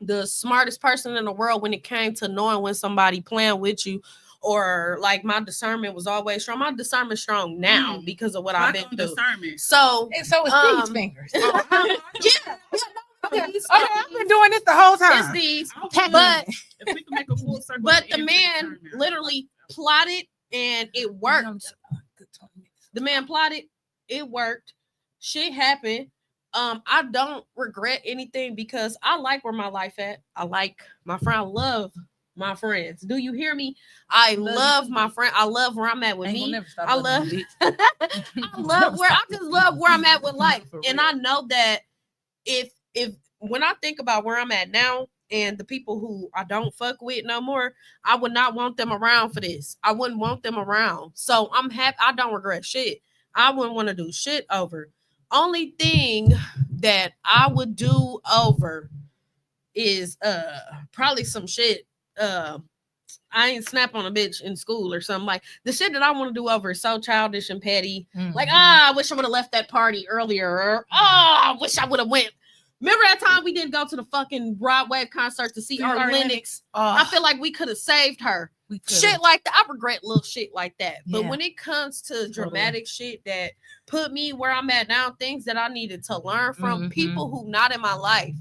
the smartest person in the world when it came to knowing when somebody playing with you, or like my discernment was always strong. My discernment strong now because of what I've been through. Discernment. So And so it's these fingers. yeah, Okay, I've been doing this the whole time. it's these. Okay. But If we can make a full circle, but to the end man discernment. literally plotted and it worked. The man plotted, it worked. Shit happened. I don't regret anything because I like where my life at. I like my friend. I love my friends. Do you hear me? I love my friend. I love where I'm at with me. I love I just love where I'm at with life. And I know that if when I think about where I'm at now and the people who I don't fuck with no more, I would not want them around for this. I wouldn't want them around. So I'm happy. I don't regret shit. I wouldn't want to do shit over. Only thing that I would do over is probably some shit. Uh, I ain't snap on a bitch in school or something. Like the shit that I want to do over is so childish and petty. Like, I wish I would have left that party earlier. Or, I wish I would have went. Remember that time we didn't go to the fucking Rod Wave concert to see Art Lennox? I feel like we could have saved her. Shit like that. I regret little shit like that. But when it comes to dramatic shit that put me where I'm at now, things that I needed to learn from people who not in my life,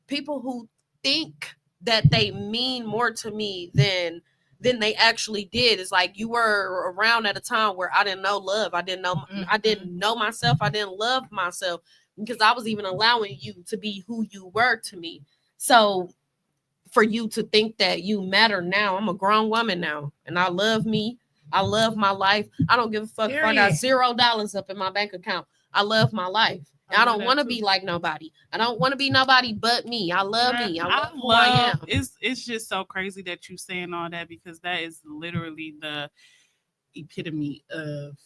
people who think that they mean more to me than they actually did. It's like you were around at a time where I didn't know love. I didn't know myself. I didn't love myself because I was even allowing you to be who you were to me. So for you to think that you matter now, I'm a grown woman now and I love me. I love my life. I don't give a fuck if I got $0 up in my bank account. I love my life. I don't want to be like nobody. I don't want to be nobody but me. I love me. I love who I am. It's just so crazy that you saying all that because that is literally the epitome of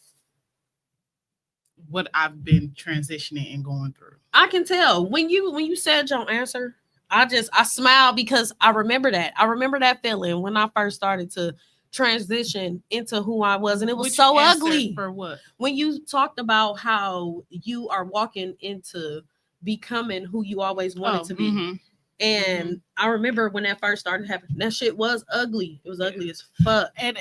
what I've been transitioning and going through. I can tell when you said your answer, I smiled because I remember that. I remember that feeling when I first started to transition into who I was, and it was so ugly. For what? When you talked about how you are walking into becoming who you always wanted to be. And I remember when that first started happening, that shit was ugly. It was ugly as fuck. And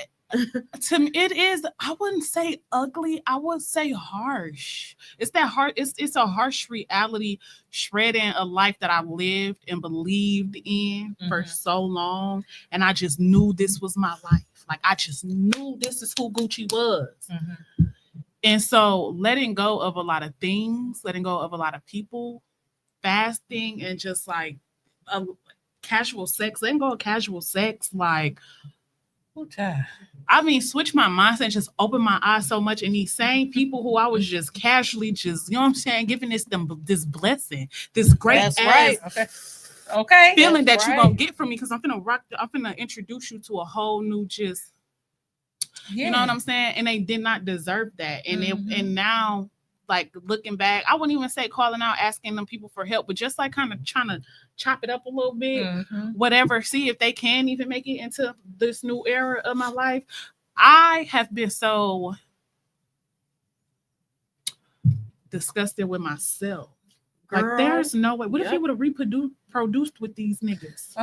to me, it is, I wouldn't say ugly, I would say harsh. It's that hard, it's a harsh reality, shredding a life that I lived and believed in for so long. And I just knew this was my life. Like I just knew this is who Gucci was. And so letting go of a lot of things, letting go of a lot of people, fasting and just like casual sex, letting go of casual sex, like I mean, switch my mindset, just open my eyes so much. And these same people who I was just casually, just, you know what I'm saying, giving this blessing, this great Okay. feeling that you're gonna get from me, because I'm gonna introduce you to a whole new just, you know what I'm saying? And they did not deserve that. And and now, like looking back, I wouldn't even say calling out, asking them people for help, but just like kind of trying to chop it up a little bit, whatever, see if they can even make it into this new era of my life. I have been so disgusted with myself. Girl. Like there's no way. What if you would have reproduced with these niggas?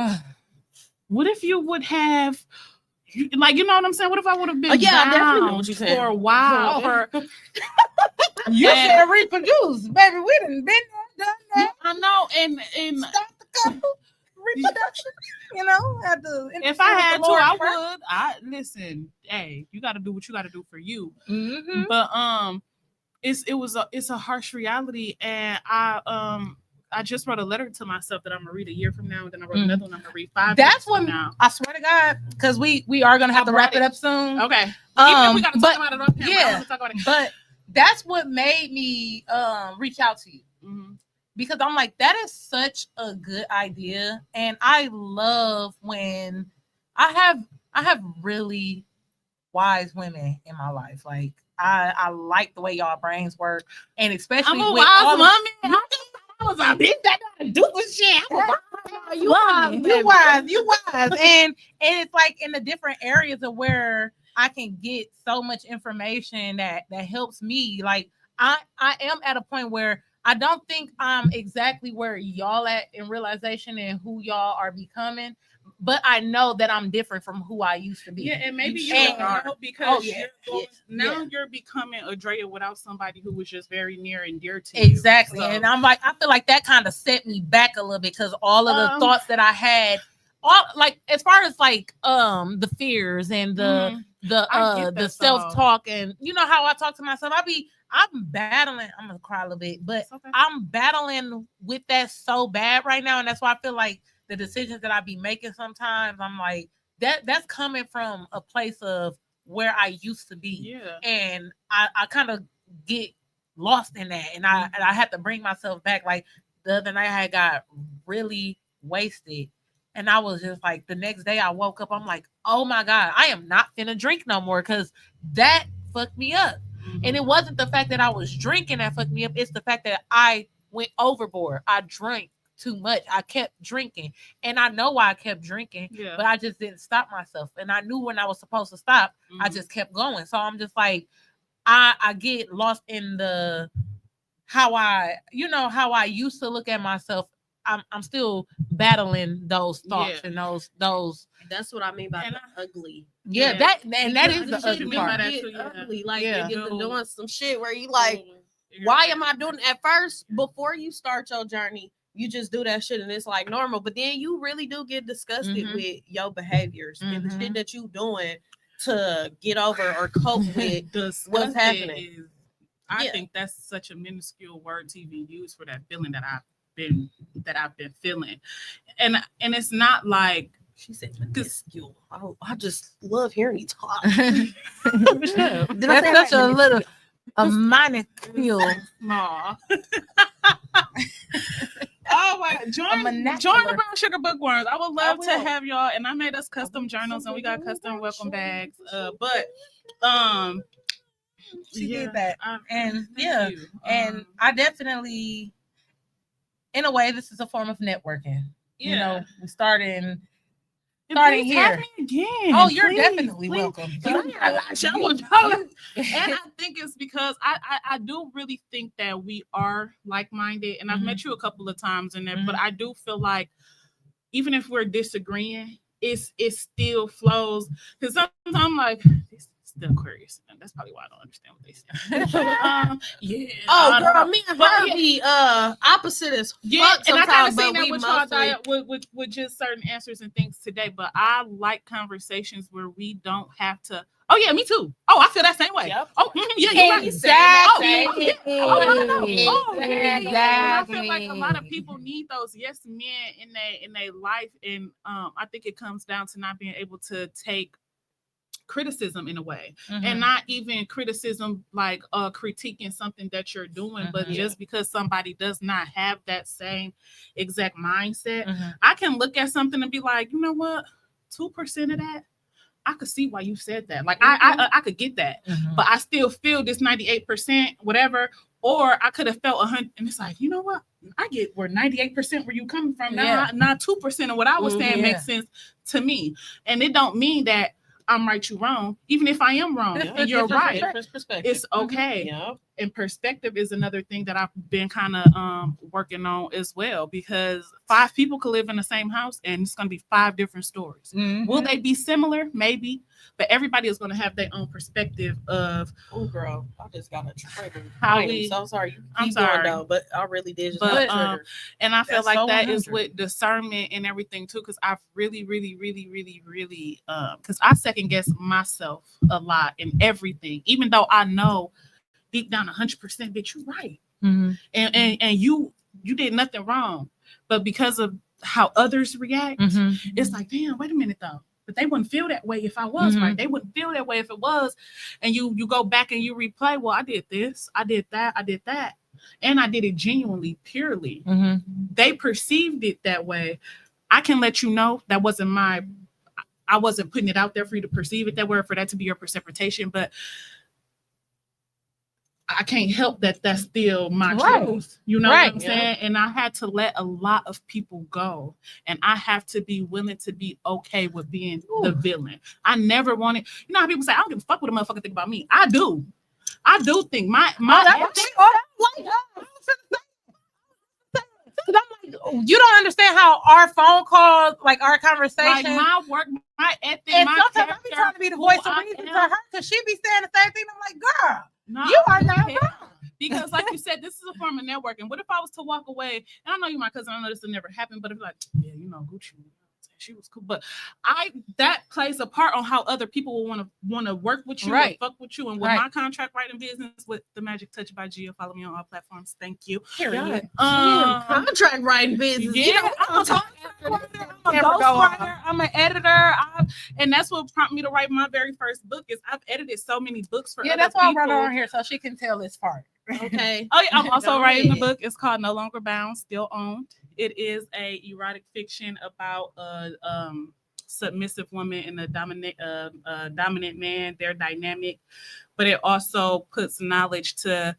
What if you would have, like, you know what I'm saying? What if I would have been down for a while? You should have reproduced, baby. We done been done that. I know, and stop the couple reproduction. You know, if I had to, I would. I listen. Hey, you got to do what you got to do for you. But it's a harsh reality, and I just wrote a letter to myself that I'm gonna read a year from now, and then I wrote another one I'm gonna read 5 years from now. I swear to God, because we are gonna have to wrap it up soon. Okay. Even if we gotta talk about it off camera, yeah, talk about it. But that's what made me reach out to you. Because I'm like, that is such a good idea. And I love when I have really wise women in my life. Like I like the way y'all brains work. And especially I'm a with wise woman. I was a bitch that do this shit. You wise. And it's like in the different areas of where I can get so much information that helps me. Like I am at a point where I don't think I'm exactly where y'all at in realization and who y'all are becoming, but I know that I'm different from who I used to be. Yeah, and maybe you are, because you're becoming a Drea without somebody who was just very near and dear to you. Exactly. So. And I'm like, I feel like that kind of set me back a little bit, because all of the thoughts that I had, all like as far as like the fears and the self-talk, and you know how I talk to myself, I'm battling. I'm gonna cry a little bit, but I'm battling with that so bad right now, and that's why I feel like the decisions that I be making sometimes, I'm like, that's coming from a place of where I used to be, and I kind of get lost in that, and I had to bring myself back. Like the other night, I got really wasted, and I was just like, the next day I woke up, I'm like, oh my God, I am not finna drink no more, because that fucked me up. And it wasn't the fact that I was drinking that fucked me up. It's the fact that I went overboard. I drank too much. I kept drinking, and I know why I kept drinking, Yeah. but I just didn't stop myself. And I knew when I was supposed to stop. I Mhm. just kept going. So I'm just like, I get lost in the how I used to look at myself. I'm still battling those thoughts Yeah. and those That's what I mean by And the ugly. yeah, Yeah. that and that Because is the the shit ugly do part. part. That get too, yeah. ugly. Like Yeah. you get to Dude. doing some shit where you like, You're why right. am I doing at first before you start your journey? You just do that shit and it's like normal, but then you really do get disgusted Mhm. with your behaviors and the shit Mhm. that you doing to get over or cope with Disgusted happening. is, I Yeah. think that's such a minuscule word to even use for that feeling that I've been feeling, and it's not like She said minuscule. I just love hearing you talk. Shut up. Did I say That's such right? a little a minuscule. Aw. Oh my! Join monocular. the Brown Sugar Bookworms. I would love to will. have y'all, and I made us custom journals, and we got custom welcome bags. But um, She yeah, did that, and thank yeah, you. and I definitely, in a way, this is a form of networking. You Yeah. know, we starting And starting please have here. me again. Oh, you're Please, definitely please. welcome. And I think it's because I do really think that we are like-minded, and I've met you a couple of times in there, but I do feel like even if we're disagreeing, it still flows. Because sometimes I'm like, this is still Aquarius, and that's probably why I don't understand what they say. Yeah. Oh, I don't girl, know. me and But her yeah. be opposite as Yeah, fuck and I kind of sometimes, seen but that we with y'all mostly with just certain answers and things today. But I like conversations where we don't have to. Oh yeah, me too. Oh, I feel that same way. Yep. Oh yeah, you're right. Exactly. Oh, yeah. Oh, no, no, no. Oh, yeah, yeah, yeah. And I feel like a lot of Exactly. people need those yes men in their life, and I think it comes down to not being able to take criticism in a way, and not even criticism like critiquing something that you're doing, but just because somebody does not have that same exact mindset, I can look at something and be like, you know what, 2% of that, I could see why you said that. Like I could get that, but I still feel this 98%, whatever. Or I could have felt 100, and it's like, you know what? I get where 98% where you coming from. Now 2% of what I was saying makes sense to me, and it don't mean that I'm right, you wrong. Even if I am wrong and you're right, it's okay. Yeah. And perspective is another thing that I've been kind of working on as well, because 5 people could live in the same house and it's going to be 5 different stories. Will they be similar? Maybe, but everybody is going to have their own perspective of. Oh, girl, I just got a trigger. How I am we- so sorry. You I'm keep going sorry. though, but I really did just But, got a trigger. And I feel That's like so that is 100. with discernment and everything too, because I've really, because I second guess myself a lot in everything, even though I know deep down 100%, bitch, you're right, and you did nothing wrong, but because of how others react, it's like, damn, wait a minute though. But they wouldn't feel that way if I was right. They wouldn't feel that way if it was. And you go back and you replay, well, I did this, I did that, and I did it genuinely, purely. They perceived it that way. I can let you know that wasn't I wasn't putting it out there for you to perceive it that way, or for that to be your perception, but I can't help that that's still my truth. You know what I'm saying? And I had to let a lot of people go. And I have to be willing to be okay with being the villain. I never wanted, you know how people say, I don't give a fuck what a motherfucker think about me. I do. I do think my I'm like, you don't understand how our phone calls, like our like conversations, my work, my ethic, and my sometimes I be trying to be the who voice of I reason to am. her because she be saying the same thing. I'm like, girl, No, you I are don't not care. wrong. Because, like you said, this is a form of networking. What if I was to walk away? And I know you're my cousin. I know this will never happen. But if like, yeah, you know, Gucci, she was cool. But that plays a part on how other people will want to work with you, Right. or fuck with you. And with my contract writing business with The Magic Touch by Gia, follow me on all platforms. Thank you. Period. Contract writing business. Yeah, You know, I'm a ghostwriter. I'm an editor. And that's what prompted me to write my very first book. Is I've edited so many books for Yeah, other that's why I people. brought her on here so she can tell this part. okay. Oh yeah, I'm also Go writing the ahead. book. It's called No Longer Bound, Still Owned. It is a erotic fiction about a submissive woman and a dominant man, their dynamic, but it also puts knowledge to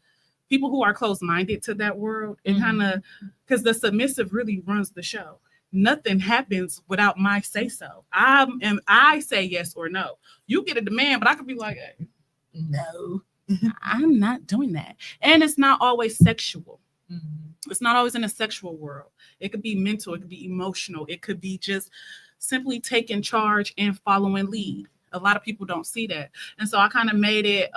people who are closed-minded to that world, it kind of, because the submissive really runs the show. Nothing happens without my say so. I say yes or no. You get a demand, but I could be like, hey, no, I'm not doing that. And it's not always sexual. It's not always in a sexual world. It could be mental, it could be emotional, it could be just simply taking charge and following lead. A lot of people don't see that. And so I kind of made it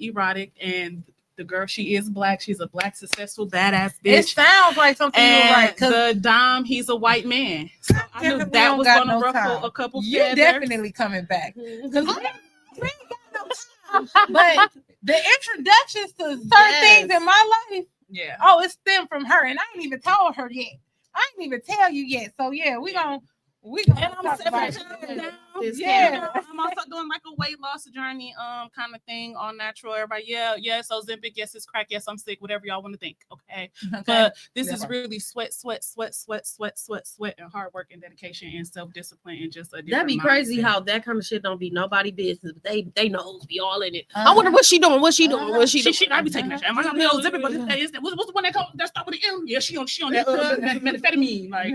erotic, and the girl, she is black. She's a black, successful, badass bitch. It sounds like something you And right. the dom, he's a white man. So I knew that was going to ruffle a couple You feathers. definitely coming back. Because we ain't got no time. But the introductions to certain things in my life, Yeah. it stemmed from her. And I ain't even told her yet. I ain't even tell you yet. So yeah, we gonna And I'm talk about 7 pounds it. down. Yeah. I'm also doing like a weight loss journey, kind of thing on natural. Everybody, yes, Ozempic, yes, it's crack, yes, I'm sick, whatever y'all want to think. Okay. But this is really sweat, and hard work and dedication and self-discipline and just a different That'd be crazy mindset. how that kind of shit don't be nobody business. They know be all in it. I wonder what she doing. What she doing? What she doing? She I be taking that shit. Am I gonna be Ozempic? But what's the one that called that start with the M? Yeah, she on that methamphetamine. Like,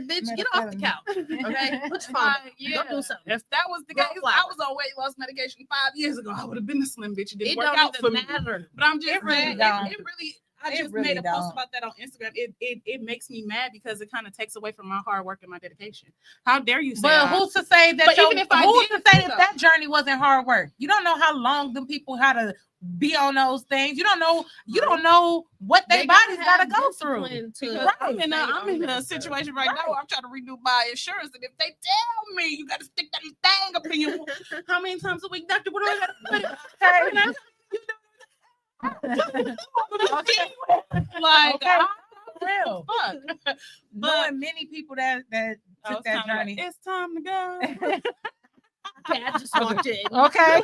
bitch, get off the couch. Okay, put your phone down. yeah. Go do something. If that was the case, I was on weight loss medication 5 years ago. I would have been a slim bitch. It didn't It work don't out for even me. matter. But I'm just It really saying, don't. it really. I It just really made a post don't. about that on Instagram. It makes me mad because it kind of takes away from my hard work and my dedication. How dare you say? But who's to say that? But even if I who's did to say do that that- that journey wasn't hard work? You don't know how long them people had to be on those things. You don't know. You don't know what their bodies gotta go through. Because I'm in a situation right now where I'm trying to renew my insurance, and if they tell me you got to stick that thing up in you, how many times a week, doctor? What do I got to put it? Like, Okay. Real. fuck. Knowing many people that took that journey. It's time to go. Okay, I just walked in. Okay.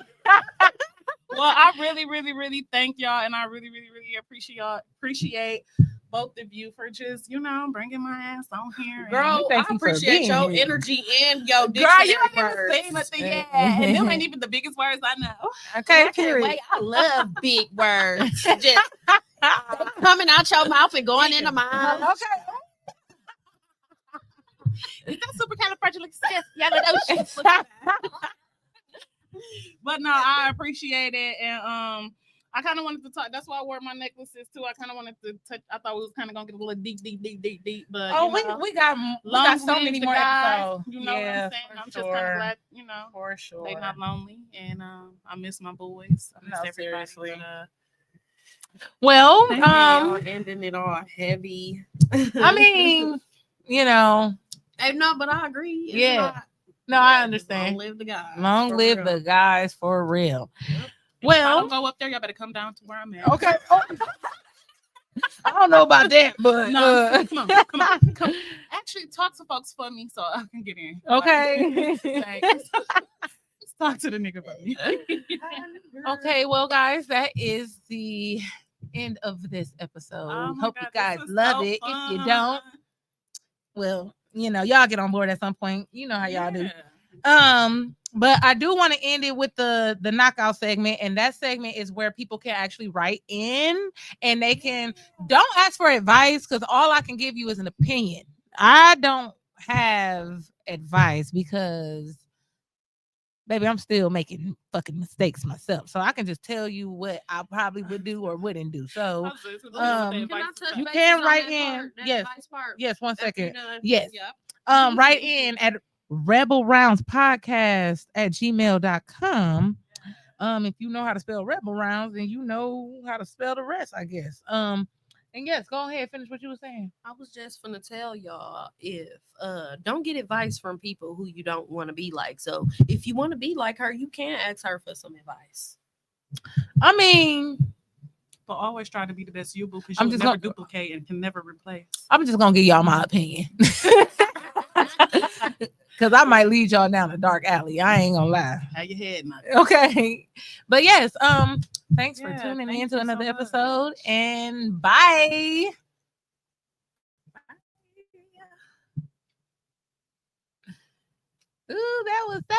Well, I really, really, really thank y'all, and I really, really, really appreciate both of you for just, bringing my ass on here. Girl, thank I you for appreciate being your here. energy and your Girl, dictionary you ain't even words. saying nothing yet. And them ain't even the biggest words I know. Okay. I can't Period. wait. I love big words. Just they coming out your mouth and going into mine. Okay. Is that supercalifragilistic? But no, I appreciate it, and I kind of wanted to talk. That's why I wore my necklaces too. I kind of wanted to touch. I thought we was kind of gonna get a little deep. But we got so many more episodes. You know what I'm saying? I'm just kind of glad, for sure. they not lonely, and I miss my boys. I miss everybody. Seriously. But, Well, Ending it all heavy. I mean, Hey, no, but I agree. It's Yeah. not- no, I understand. Long live the guy. Long For live real. the guys for real. if I Well, don't go up there, y'all better come down to where I'm at. okay. I don't know about that, but No, come on. Actually, talk to folks for me so I can get in. okay. Thanks. Let's talk to the nigga for me. Okay, well, guys, that is the end of this episode. Oh my Hope God, you this guys was love so it. If you fun. don't, well, y'all get on board at some point. You know how y'all do. Yeah. But I do want to end it with the knockout segment, and that segment is where people can actually write in, and they can don't ask for advice, because all I can give you is an opinion. I don't have advice because, baby, I'm still making fucking mistakes myself, so I can just tell you what I probably would do or wouldn't do. So Can I touch you bases can on write that in. part, that Yes. advice part? Yes, 1 After you're second. done? Yes. Yep. Write in at Rebel Rounds Podcast at gmail.com. If you know how to spell Rebel Rounds, then you know how to spell the rest, I guess. And yes, go ahead, finish what you were saying. I was just gonna tell y'all, if don't get advice from people who you don't want to be like. So if you want to be like her, you can ask her for some advice. I mean, But always try to be the best you, boo, because I'm you'll just never gonna- duplicate and can never replace. I'm just gonna give y'all my opinion. Because I might lead y'all down a dark alley. I ain't gonna lie. How your head not. Okay. But yes, thanks for Yeah, tuning thank in to you so another much. episode, and bye. Ooh, that was so